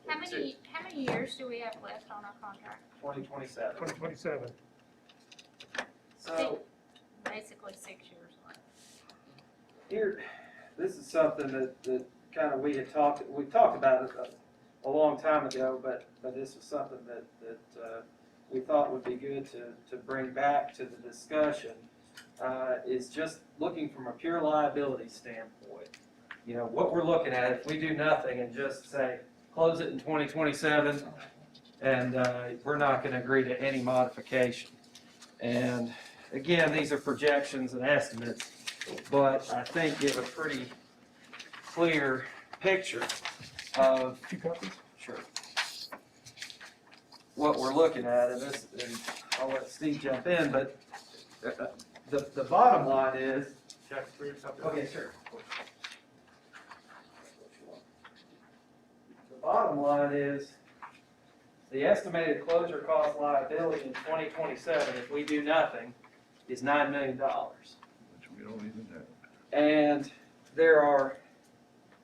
How many years do we have left on our contract? 2027. 2027. So Basically 6 years left. here, this is something that kind of we talked about it a long time ago, but this was something that we thought would be good to bring back to the discussion, is just looking from a pure liability standpoint. You know, what we're looking at, if we do nothing and just say, close it in 2027, and we're not going to agree to any modification. And again, these are projections and estimates, but I think give a pretty clear picture of 2 copies? sure what we're looking at, and this, and I'll let Steve jump in, but the bottom line is. Check through something. Okay, sure. The bottom line is, the estimated closure cost liability in 2027, if we do nothing, is $9 million. Which we don't even have. And there are,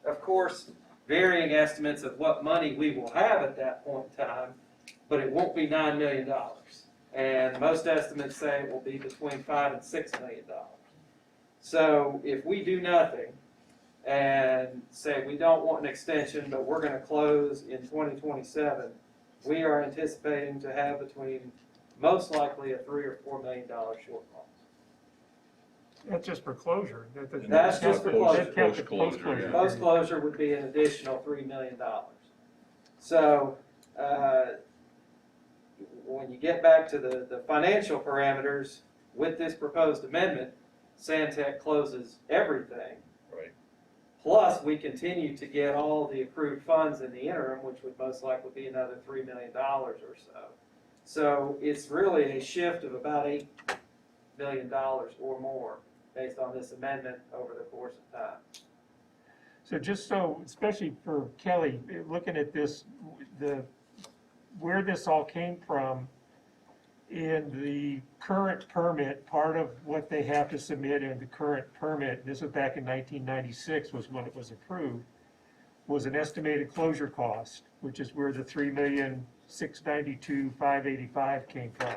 of course, varying estimates of what money we will have at that point in time, but it won't be $9 million. And most estimates say it will be between $5 and $6 million. So if we do nothing and say we don't want an extension, but we're going to close in 2027, we are anticipating to have between, most likely, a $3 or $4 million shortfall. That's just for closure. That's just for closure. Post-closure, yeah. Post-closure would be an additional $3 million. So, when you get back to the financial parameters, with this proposed amendment, Santec closes everything. Right. Plus, we continue to get all the accrued funds in the interim, which would most likely be another $3 million or so. So it's really a shift of about $8 million or more based on this amendment over the course of time. So just so, especially for Kelly, looking at this, where this all came from, in the current permit, part of what they have to submit in the current permit, this was back in 1996 was when it was approved, was an estimated closure cost, which is where the $3,692,585 came from.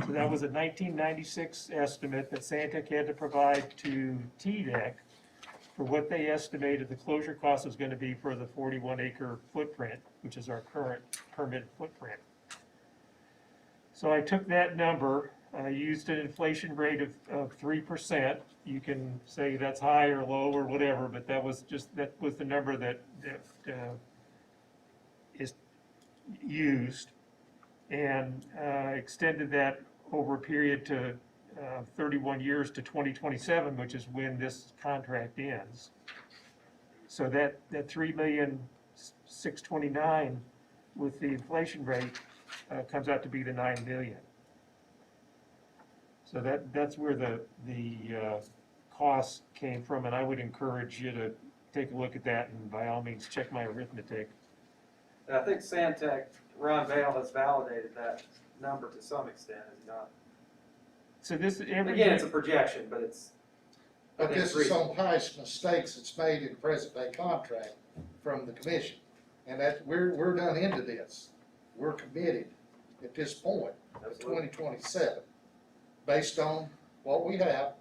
So that was a 1996 estimate that Santec had to provide to TDEC for what they estimated the closure cost was going to be for the 41-acre footprint, which is our current permit footprint. So I took that number, used an inflation rate of 3%. You can say that's high or low or whatever, but that was the number that is used, and extended that over a period to 31 years to 2027, which is when this contract ends. So that $3,629,000 with the inflation rate comes out to be the $9 million. So that's where the cost came from, and I would encourage you to take a look at that and by all means check my arithmetic. And I think Santec, Ron Vale has validated that number to some extent, has he not? So this every Again, it's a projection, but it's. But this is on past mistakes that's made in the present day contract from the commission. And that, we're done into this. We're committed at this point to 2027, based on what we have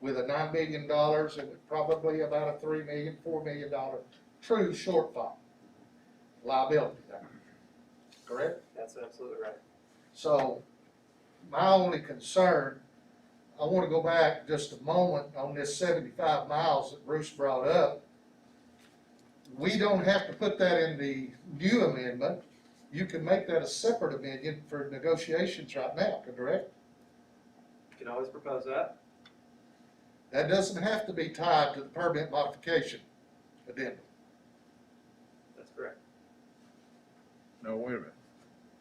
with a $9 million and probably about a $3 million, $4 million true shortfall liability there. Correct? That's absolutely right. So my only concern, I want to go back just a moment on this 75 miles that Bruce brought up. We don't have to put that in the new amendment. You can make that a separate amendment for negotiations right now, correct? You can always propose that. That doesn't have to be tied to the permit modification addendum. That's correct. No, wait a minute.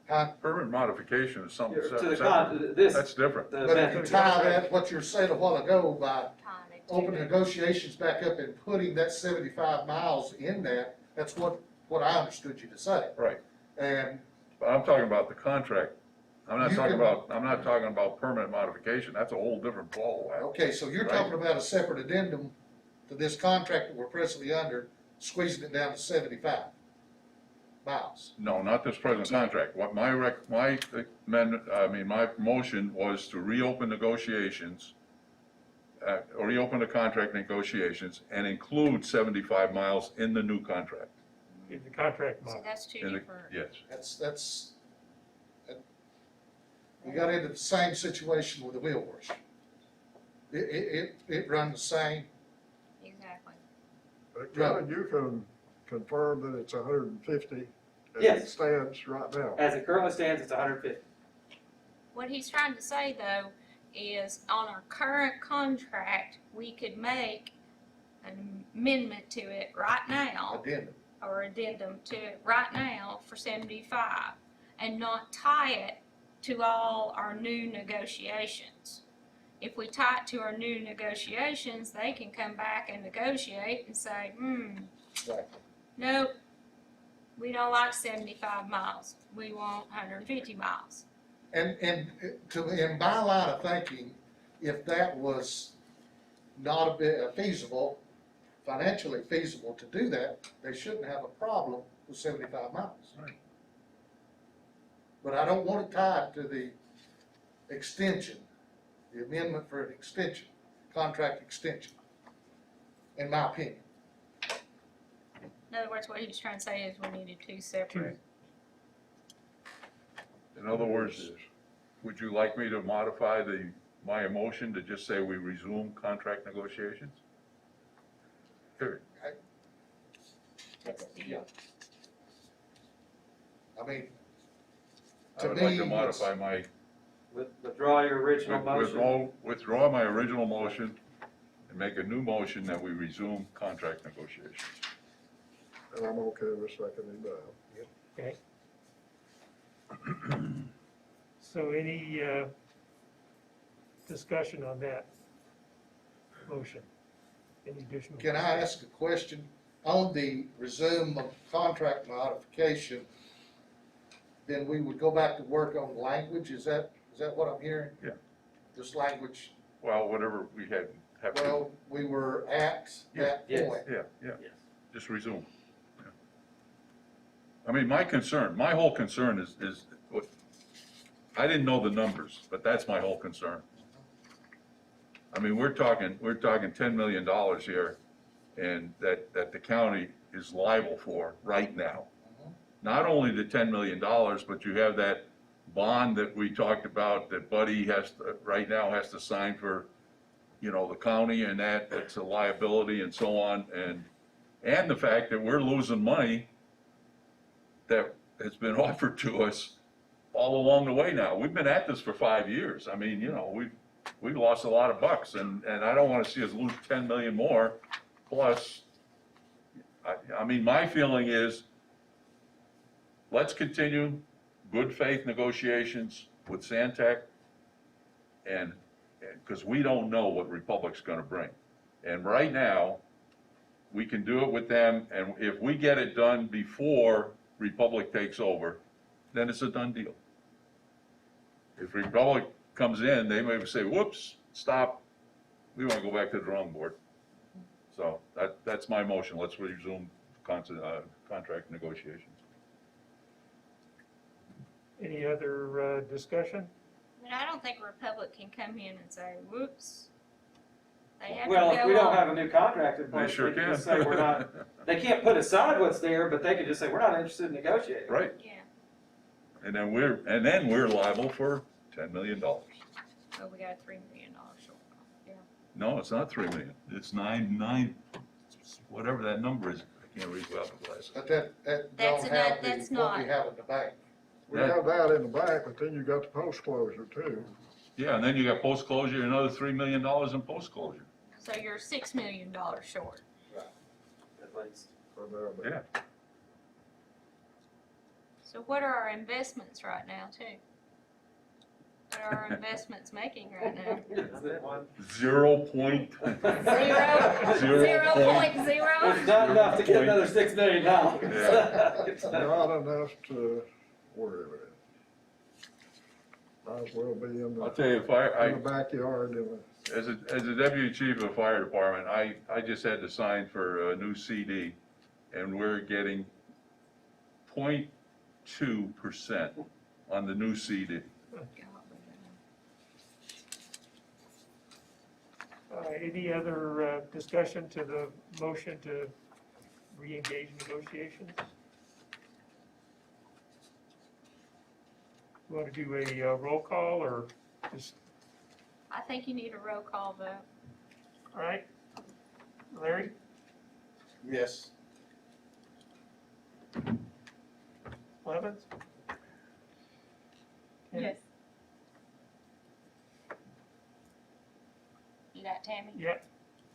Huh? Permit modification is something To the separate. this, That's different. the But if you amendment. tie that, what you said a while ago, by Tying it to opening it. negotiations back up and putting that 75 miles in that, that's what I understood you to say. Right. And But I'm talking about the contract. I'm not You talking can- about, I'm not talking about permanent modification. That's a whole different ball. okay, so you're Right. talking about a separate addendum to this contract that we're presently under, squeezing it down to 75 miles. No, not this present contract. What my my motion was to reopen negotiations, or reopen the contract negotiations and include 75 miles in the new contract. In the contract So model. that's two In the- different. Yes. We got into the same situation with the wheel wash. It run the same. Exactly. But Kevin, you can confirm that it's 150 as it Yes. stands right now. As it currently stands, it's 150. What he's trying to say though is on our current contract, we could make an amendment to it right now, Addendum. or addendum to it right now for 75, and not tie it to all our new negotiations. If we tie it to our new negotiations, they can come back and negotiate and say, Right. nope, we don't like 75 miles, we want 150 miles. And in my line of thinking, if that was not a bit feasible, financially feasible to do that, they shouldn't have a problem with 75 miles. Right. But I don't want it tied to the extension, the amendment for an extension, contract extension, in my opinion. In other words, what he was trying to say is we needed two separate. In other words, would you like me to modify my motion to just say we resume contract negotiations? Period. That's a deal. I mean, I to would like me, to it's- modify my, Withdraw your original motion. withdraw my original motion and make a new motion that we resume contract negotiations. And I'm okay with seconding that. Okay. So any discussion on that motion? Any additional? Can I ask a question? On the resume of contract modification, then we would go back to work on language, is that what I'm hearing? Yeah. This language, Well, whatever we have to, well, we were at that Yes. point. yeah, Yes. just resume. Yeah. I mean, my whole concern is, what, I didn't know the numbers, but that's my whole concern. I mean, we're talking $10 million here, and that the county is liable for right now. Not only the $10 million, but you have that bond that we talked about that Buddy right now has to sign for, the county, and that's a liability and so on, and the fact that we're losing money that has been offered to us all along the way now. We've been at this for 5 years. I mean, we've lost a lot of bucks, and I don't wanna see us lose 10 million more. Plus, I mean, my feeling is, let's continue good faith negotiations with Sandtech, and, because we don't know what Republic's gonna bring. And right now, we can do it with them, and if we get it done before Republic takes over, then it's a done deal. If Republic comes in, they may say, whoops, stop, we wanna go back to the drawing board. So that's my motion, let's resume contract negotiations. Any other discussion? But I don't think Republic can come in and say, whoops. They have to Well, if we go don't have on. a new contract in They place, sure they can can. just say we're not, they can't put aside what's there, but they could just say, we're not interested in negotiating. Right, Yeah, and then we're liable for $10 million. oh, we got a $3 million shortfall, yeah. No, it's not 3 million, it's nine, whatever that number is, I can't read without the glasses. But that That's don't not- have that's the, what we not- have in the bank. We have that in the back, but then you got the post-closure too. Yeah, and then you got post-closure, another $3 million in post-closure. So you're $6 million short. At least. for their- Yeah. So what are our investments right now, too? What are our investments making right now? 0 point. Zero? Zero point. 0.0? It's not enough to get another $6 million. Not enough to worry about. Might as well be in I'll the, tell you, in the backyard in the. as a deputy chief of the fire department, I just had to sign for a new CD, and we're getting 0.2% on the new CD. Any other discussion to the motion to re-engage negotiations? You want to do a roll call or just, I think you need a roll call vote. all right? Larry? Yes. Levens? Ken? Yes. You got Tammy? Yep.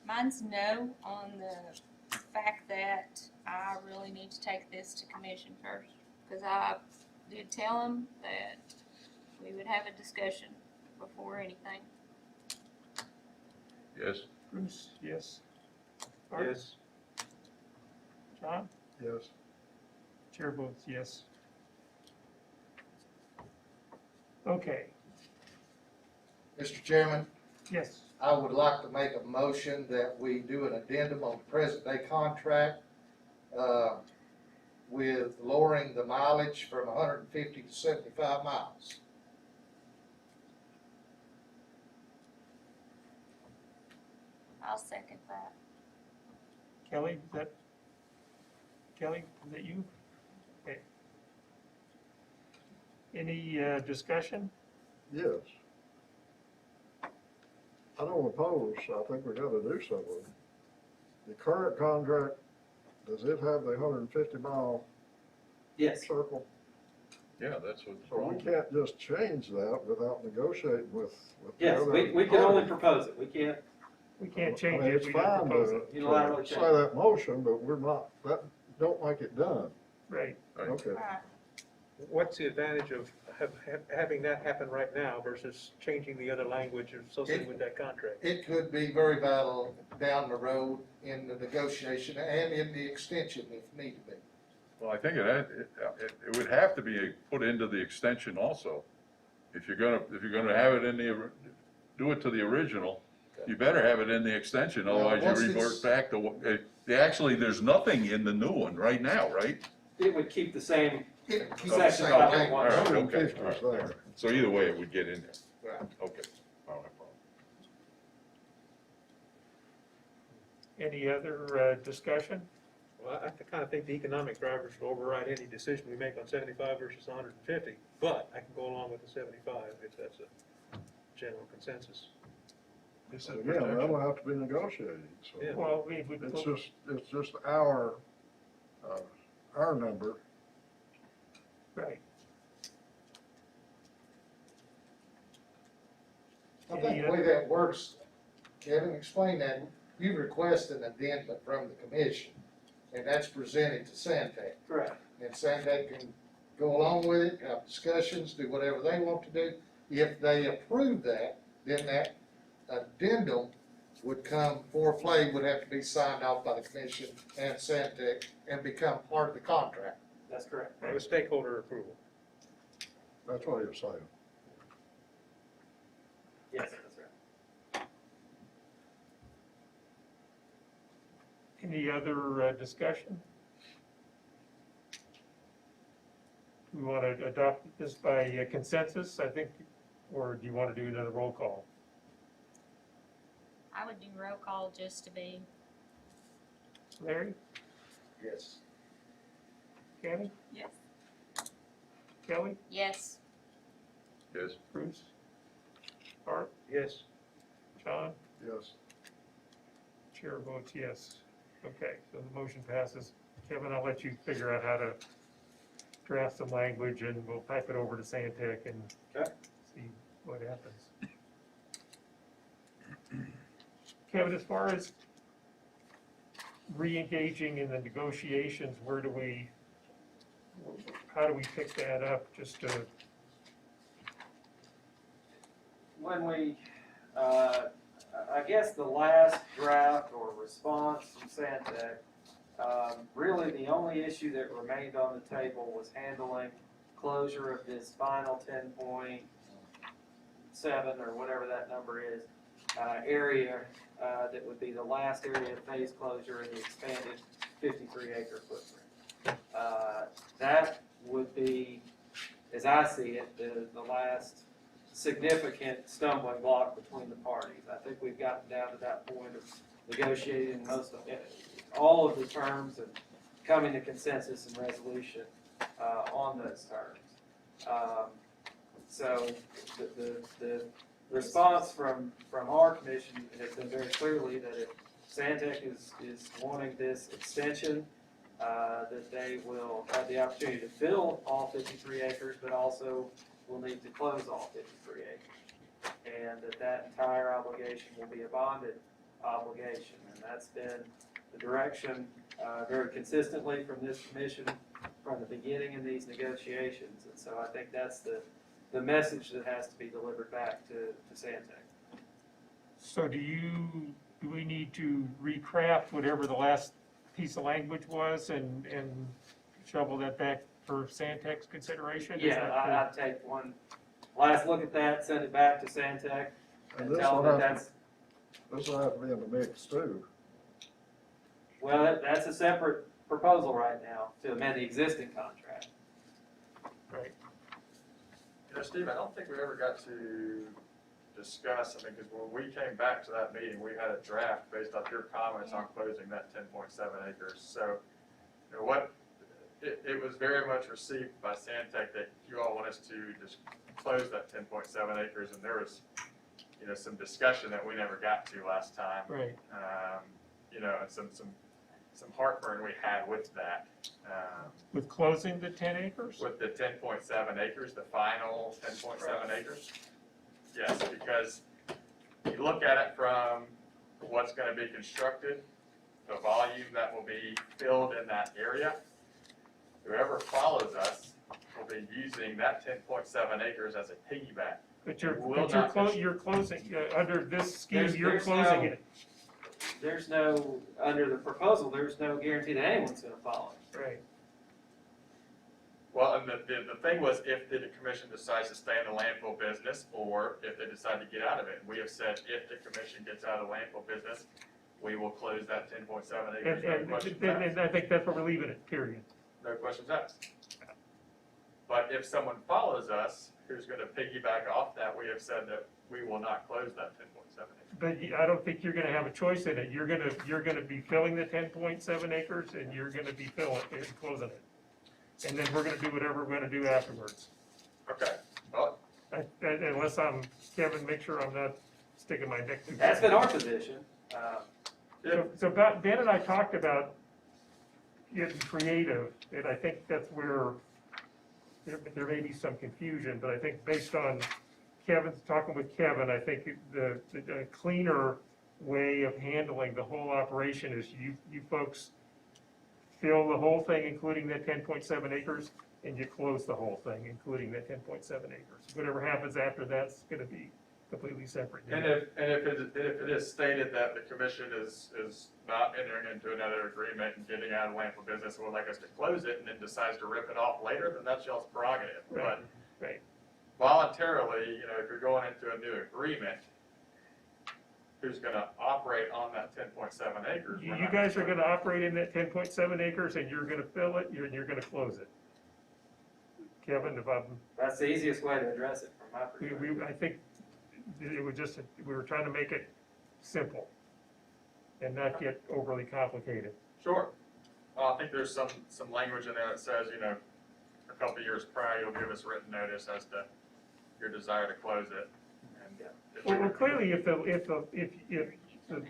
Mine's no on the fact that I really need to take this to commission first. Because I did tell them that we would have a discussion before anything. Yes? Bruce, yes. Art? Yes. John? Yes. Chair votes yes. Okay, Mr. Chairman, yes. I would like to make a motion that we do an addendum on the present day contract, with lowering the mileage from 150 to 75 miles. I'll second that. Kelly, is that you? Okay. Any discussion? Yes. I don't oppose, I think we gotta do something. The current contract, does it have the 150-mile Yes. circle? Yeah, that's what. So we can't just change that without negotiating with the Yes, other we can only propose it. We can't We can't change I mean, it, it's we just fine propose it. unilaterally Say change. that motion, but we're not, that, don't make it done. Right. Right. Okay. Alright, What's the advantage of having that happen right now versus changing the other language associated with that contract? It could be very vital down the road in the negotiation and in the extension if need to be. Well, I think it would have to be put into the extension also. If you're gonna have it in do it to the original, you better have it in the extension, Well, otherwise once you it's- revert back to what, actually, there's nothing in the new one right now, right? It would keep the same, It keeps the Section same five. language. All right, okay, 150 all right, is all there. right. So either way, it would get in there. Right. Okay, all right, problem. Any other discussion? Well, I kind of think the economic drivers will override any decision we make on 75 versus 150, but I can go along with the 75 if that's a general consensus. This is Again, protection. that'll have to be negotiated, Yeah. so Well, we would, it's just our number. right. I think the way that works, Kevin, explain that. You request an addendum from the commission, and that's presented to Santec. correct. And Santec can go along with it, have discussions, do whatever they want to do. If they approve that, then that addendum would come for play, would have to be signed off by the commission and Santec and become part of the contract. That's correct. With stakeholder approval. That's what you're saying. Yes, that's right. Any other discussion? we want to adopt this by consensus, I think, or do you want to do another roll call? I would do roll call just to be, Larry, Yes. Tammy, Yes. Kelly, yes. Yes. Bruce, Art, Yes. John? Yes. Chair votes yes. Okay, so the motion passes. Kevin, I'll let you figure out how to draft some language and we'll type it over to Santec and Okay. see what happens. Kevin, as far as re-engaging in the negotiations, how do we pick that up, just to, When we, I guess the last draft or response from Santec, really the only issue that remained on the table was handling closure of this final 10.7 or whatever that number is, area, that would be the last area of phase closure in the expanded 53-acre footprint. That would be, as I see it, the last significant stumbling block between the parties. I think we've gotten down to that point of negotiating most of all of the terms and coming to consensus and resolution on those terms. So the response from our commission has been very clearly that if Santec is wanting this extension, that they will have the opportunity to fill all 53 acres, but also will need to close all 53 acres. And that entire obligation will be a bonded obligation. And that's been the direction very consistently from this commission from the beginning in these negotiations. And so I think that's the message that has to be delivered back to Santec. so do we need to recraft whatever the last piece of language was and shovel that back for Santec's consideration? Is Yeah, that I'd take one last look at that, send it back to Santec, And and this tell will them that have, that's, this will have to be in the mix too. well, that's a separate proposal right now to amend the existing contract. Right. You know, Steve, I don't think we ever got to discuss, I mean, because when we came back to that meeting, we had a draft based off your comments on closing that 10.7 acres. So, you know, it was very much received by Santec that you all want us to just close that 10.7 acres, and there was, you know, some discussion that we never got to last time. Right. You know, and some heartburn we had with that. With closing the 10 acres? With the 10.7 acres, the final 10.7 acres? Yes, because you look at it from what's gonna be constructed, the volume that will be filled in that area. Whoever follows us will be using that 10.7 acres as a piggyback. But you're closing, under this scheme, you're There's closing no- it. There's no, under the proposal, there's no guarantee that anyone's gonna follow it. Right. Well, and the thing was, if the commission decides to stay in the landfill business, or if they decide to get out of it. We have said, if the commission gets out of the landfill business, we will close that 10.7 acres, no questions asked. And I think that's what we're leaving it, period. No questions asked. But if someone follows us, who's gonna piggyback off that, we have said that we will not close that 10.7 acres. But I don't think you're gonna have a choice in it. You're gonna be filling the 10.7 acres and you're gonna be closing it. And then we're gonna do whatever we're gonna do afterwards. Okay, well, Unless Kevin, make sure I'm not sticking my neck through. That's been our position. So Ben and I talked about getting creative, and I think that's where there may be some confusion, but I think based on talking with Kevin, I think the cleaner way of handling the whole operation is you folks fill the whole thing, including that 10.7 acres, and you close the whole thing, including that 10.7 acres. Whatever happens after that's gonna be completely separate. and if it is stated that the commission is not entering into another agreement and getting out of landfill business and would like us to close it and then decides to rip it off later, then that's y'all's prerogative. Right, But right. voluntarily, you know, if you're going into a new agreement, who's gonna operate on that 10.7 acres? we're You not guys are gonna- gonna operate in that 10.7 acres and you're gonna fill it, and you're gonna close it. Kevin, if I'm, That's the easiest way to address it from my perspective. I think it was just, we were trying to make it simple and not get overly complicated. Sure. I think there's some language in there that says, you know, a couple of years prior, you'll give us written notice as to your desire to close it. And if we Well, clearly, if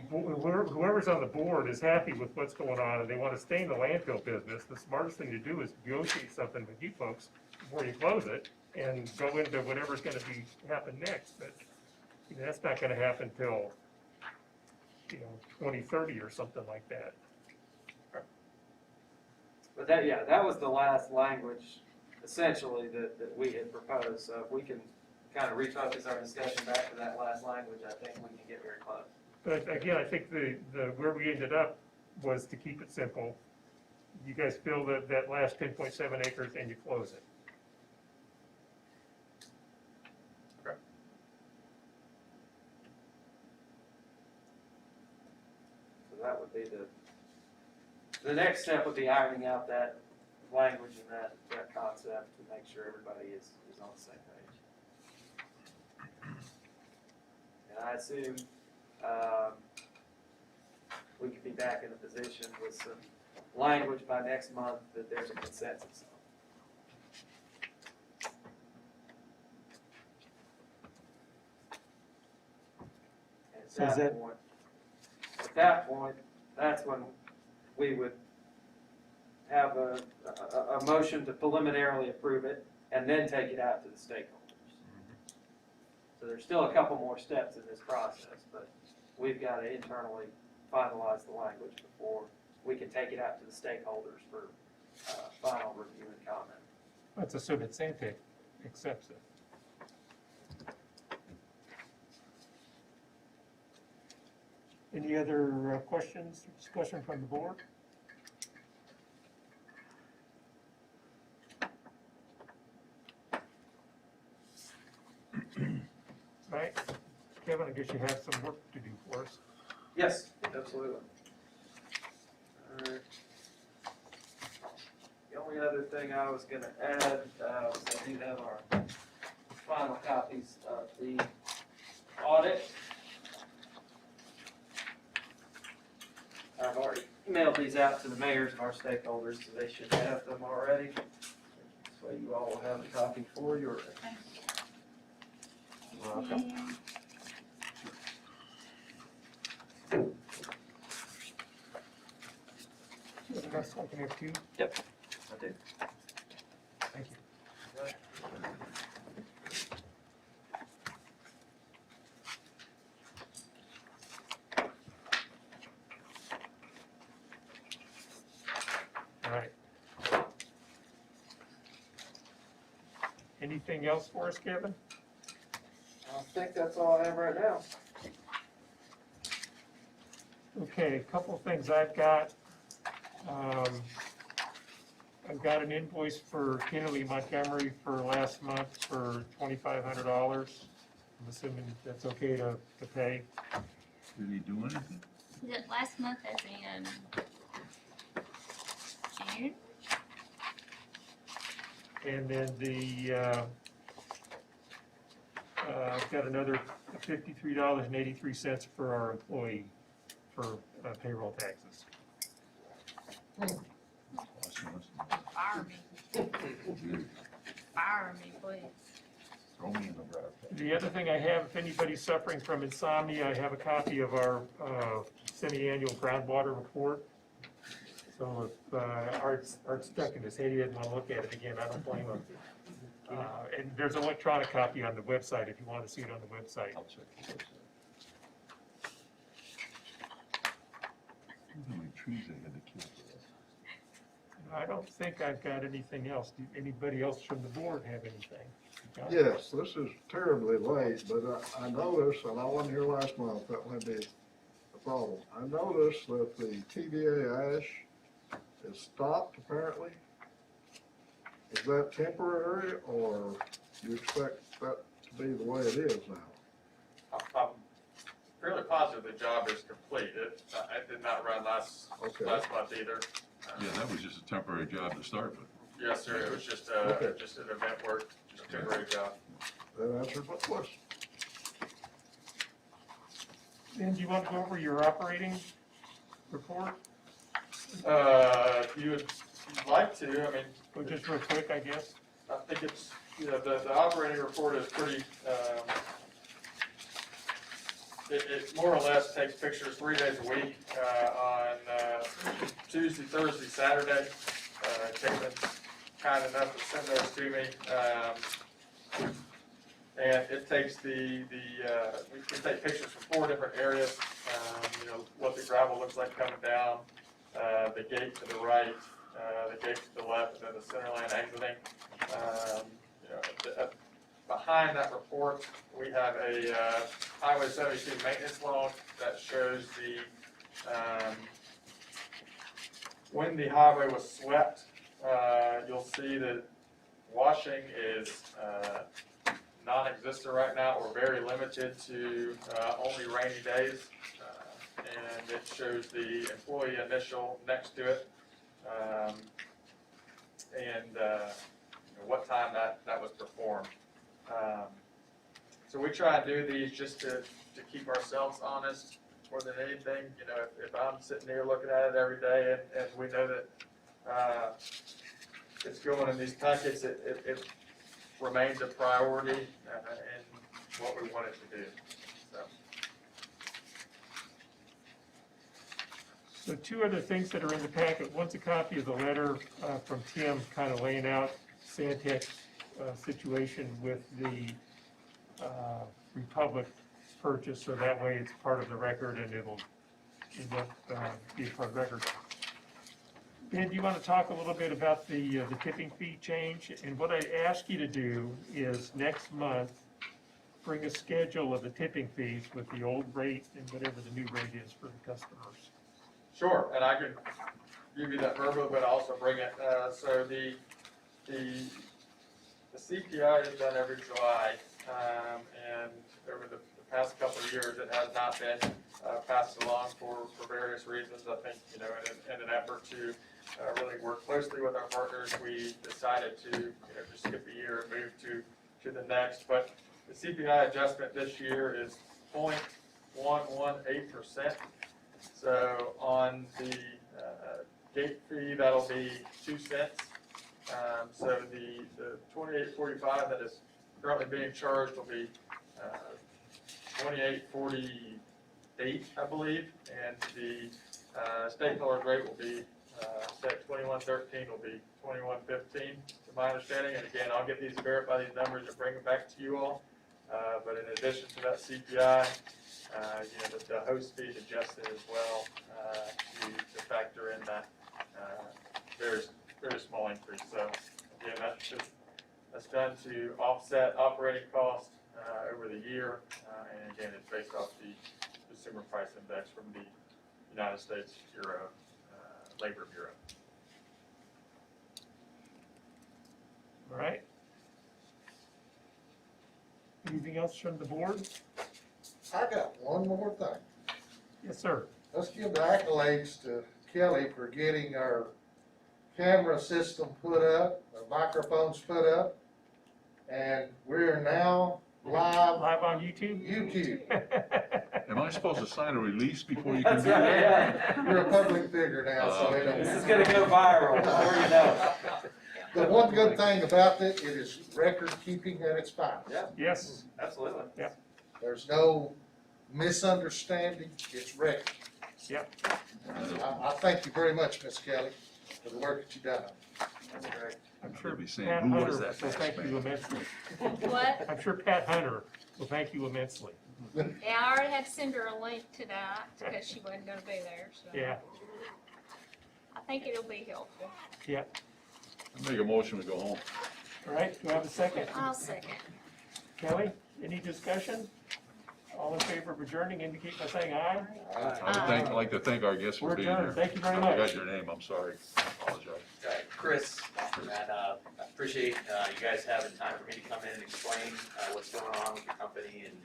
whoever's on the board is happy with what's going on and they want to stay in the landfill business, the smartest thing to do is negotiate something with you folks before you close it and go into whatever's gonna happen next. But, you know, that's not gonna happen till, 2030 or something like that. But that was the last language essentially that we had proposed. So if we can kind of refocus our discussion back to that last language, I think we can get very close. But again, I think where we ended up was to keep it simple. You guys fill that last 10.7 acres and you close it. So that would be the next step would be ironing out that language and that concept to make sure everybody is on the same page. And I assume, we could be back in a position with some language by next month that there's a consensus on. So is that- At that point, that's when we would have a motion to preliminarily approve it and then take it out to the stakeholders. So there's still a couple more steps in this process, but we've got to internally finalize the language before we can take it out to the stakeholders for final review and comment. Let's assume that Santec accepts it. Any other questions, or discussion from the board? Right, Kevin, I guess you have some work to do for us. Yes, absolutely. All right. The only other thing I was gonna add, was I do have our final copies of the audit. I've already emailed these out to the mayors of our stakeholders, so they should have them already. This way you all will have a copy for your. Welcome. That's something here too. Yep, I do. Thank you. All right. Anything else for us, Kevin? I think that's all I have right now. Okay, a couple of things I've got. I've got an invoice for Kennedy Montgomery for last month for $2,500. I'm assuming that's okay to pay. Did he do anything? Is it last month as in June? And then I've got another $53.83 for our employee for payroll taxes. Fire me. Fire me, please. Throw me in the drive. The other thing I have, if anybody's suffering from insomnia, I have a copy of our semi-annual groundwater report. So if Art's stuck in his head, he doesn't want to look at it again, I don't blame him. And there's an electronic copy on the website if you want to see it on the website. I'll check the website. How many trees they had to kill for that? I don't think I've got anything else. Do anybody else from the board have anything? John? Yes, this is terribly late, but I noticed, and I wasn't here last month, that might be the problem. I noticed that the TVA ash is stopped apparently. Is that temporary, or you expect that to be the way it is now? I'm fairly positive the job is completed. I did not run last Okay. month either. Yeah, that was just a temporary job to start with. Yes, sir, it was just, Okay. just an event work, just did a great job. That answered my question. Ben, do you want to go over your operating report? If you would like to, I mean, Or just real quick, I guess? I think it's, you know, the operating report is pretty, it more or less takes pictures 3 days a week, on, Tuesday, Thursday, Saturday. Caitlin's kind enough to send those to me. And it takes we take pictures from 4 different areas, you know, what the gravel looks like coming down, the gate to the right, the gate to the left, and then the center line exiting. You know, behind that report, we have a Highway 72 maintenance log that shows when the highway was swept. You'll see that washing is non-existent right now, or very limited to only rainy days. And it shows the employee initial next to it, and you know, what time that was performed. So we try and do these just to keep ourselves honest more than anything. You know, if I'm sitting here looking at it every day and we know that it's going in these packets, it remains a priority and what we want it to do. So 2 other things that are in the packet. One's a copy of the letter from Tim, kind of laying out Santec's situation with the Republic purchase, so that way it's part of the record and it'll be part of the record. Ben, do you want to talk a little bit about the tipping fee change? And what I'd ask you to do is next month, bring a schedule of the tipping fees with the old rate and whatever the new rate is for the customers. Sure, and I can give you that verbal, but also bring it, so the CPI is done every July, and over the past couple of years, it has not been passed along for various reasons. I think, you know, in an effort to really work closely with our partners, we decided to, you know, just skip a year and move to the next. But the CPI adjustment this year is 0.118%. So on the gate fee, that'll be 2 cents. So the 28.45 that is currently being charged will be 28.48, I believe, and the state millage rate will be set 21.13 will be 21.15, to my understanding. And again, I'll get these, verify these numbers and bring them back to you all. But in addition to that CPI, you know, the host fee is adjusted as well to factor in that very small increase. So again, that's done to offset operating costs over the year, and again, it's based off the Consumer Price Index from the United States Bureau, Labor Bureau. All right? Anything else from the board? I got one more thing. Yes, sir. Let's give the accolades to Kelly for getting our camera system put up, our microphones put up, and we're now live Live on YouTube? YouTube. Am I supposed to sign a release before you can That's do right, that? yeah. You're a public figure now, so they This don't. is gonna go viral, before you know. The one good thing about it is record keeping at its finest. Yeah, Yes. absolutely. There's no misunderstanding, it's record. Yep. I thank you very much, Miss Kelly, for the work that you've done. That's great. I'm sure You'll be saying, Pat "Who Hunter was will that thank masked you man?" immensely. What? I'm sure Pat Hunter will thank you immensely. Yeah, I already had to send her a link to that because she wasn't gonna be there, so. Yeah, I think it'll be helpful. yeah. Make a motion to go home. All right, do I have a second? I'll second. Kelly, any discussion? All in favor of adjourning, indicate by saying aye. I'd like to thank our guests We're for being adjourned. here. Thank you very I much. forgot your name, I'm sorry. I apologize. Chris, and I appreciate you guys having time for me to come in and explain what's going on with your company and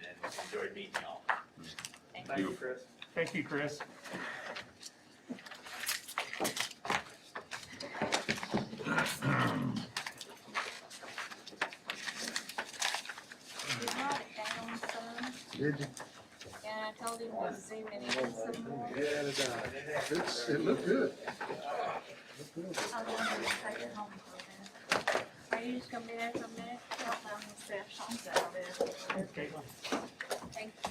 enjoyed meeting y'all. Thank you, Chris. Thank you, Chris. Did you? And I told him to zoom it in some more. It looked good. Looked good. I was wondering if I could home for a minute. Are you just gonna be there for a minute? I'm gonna see if Sean's out there. Okay. Thank you.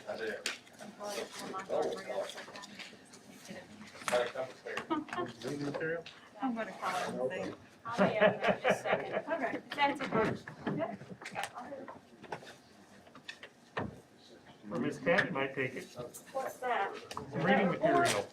I do. I'm glad it's on my phone, we're gonna sit down here. Try to come prepared. Meeting material? I'm gonna call him and see. I'll be over there in just a second. Okay. That's okay. Or Miss Pat might take it. What's that? Reading material.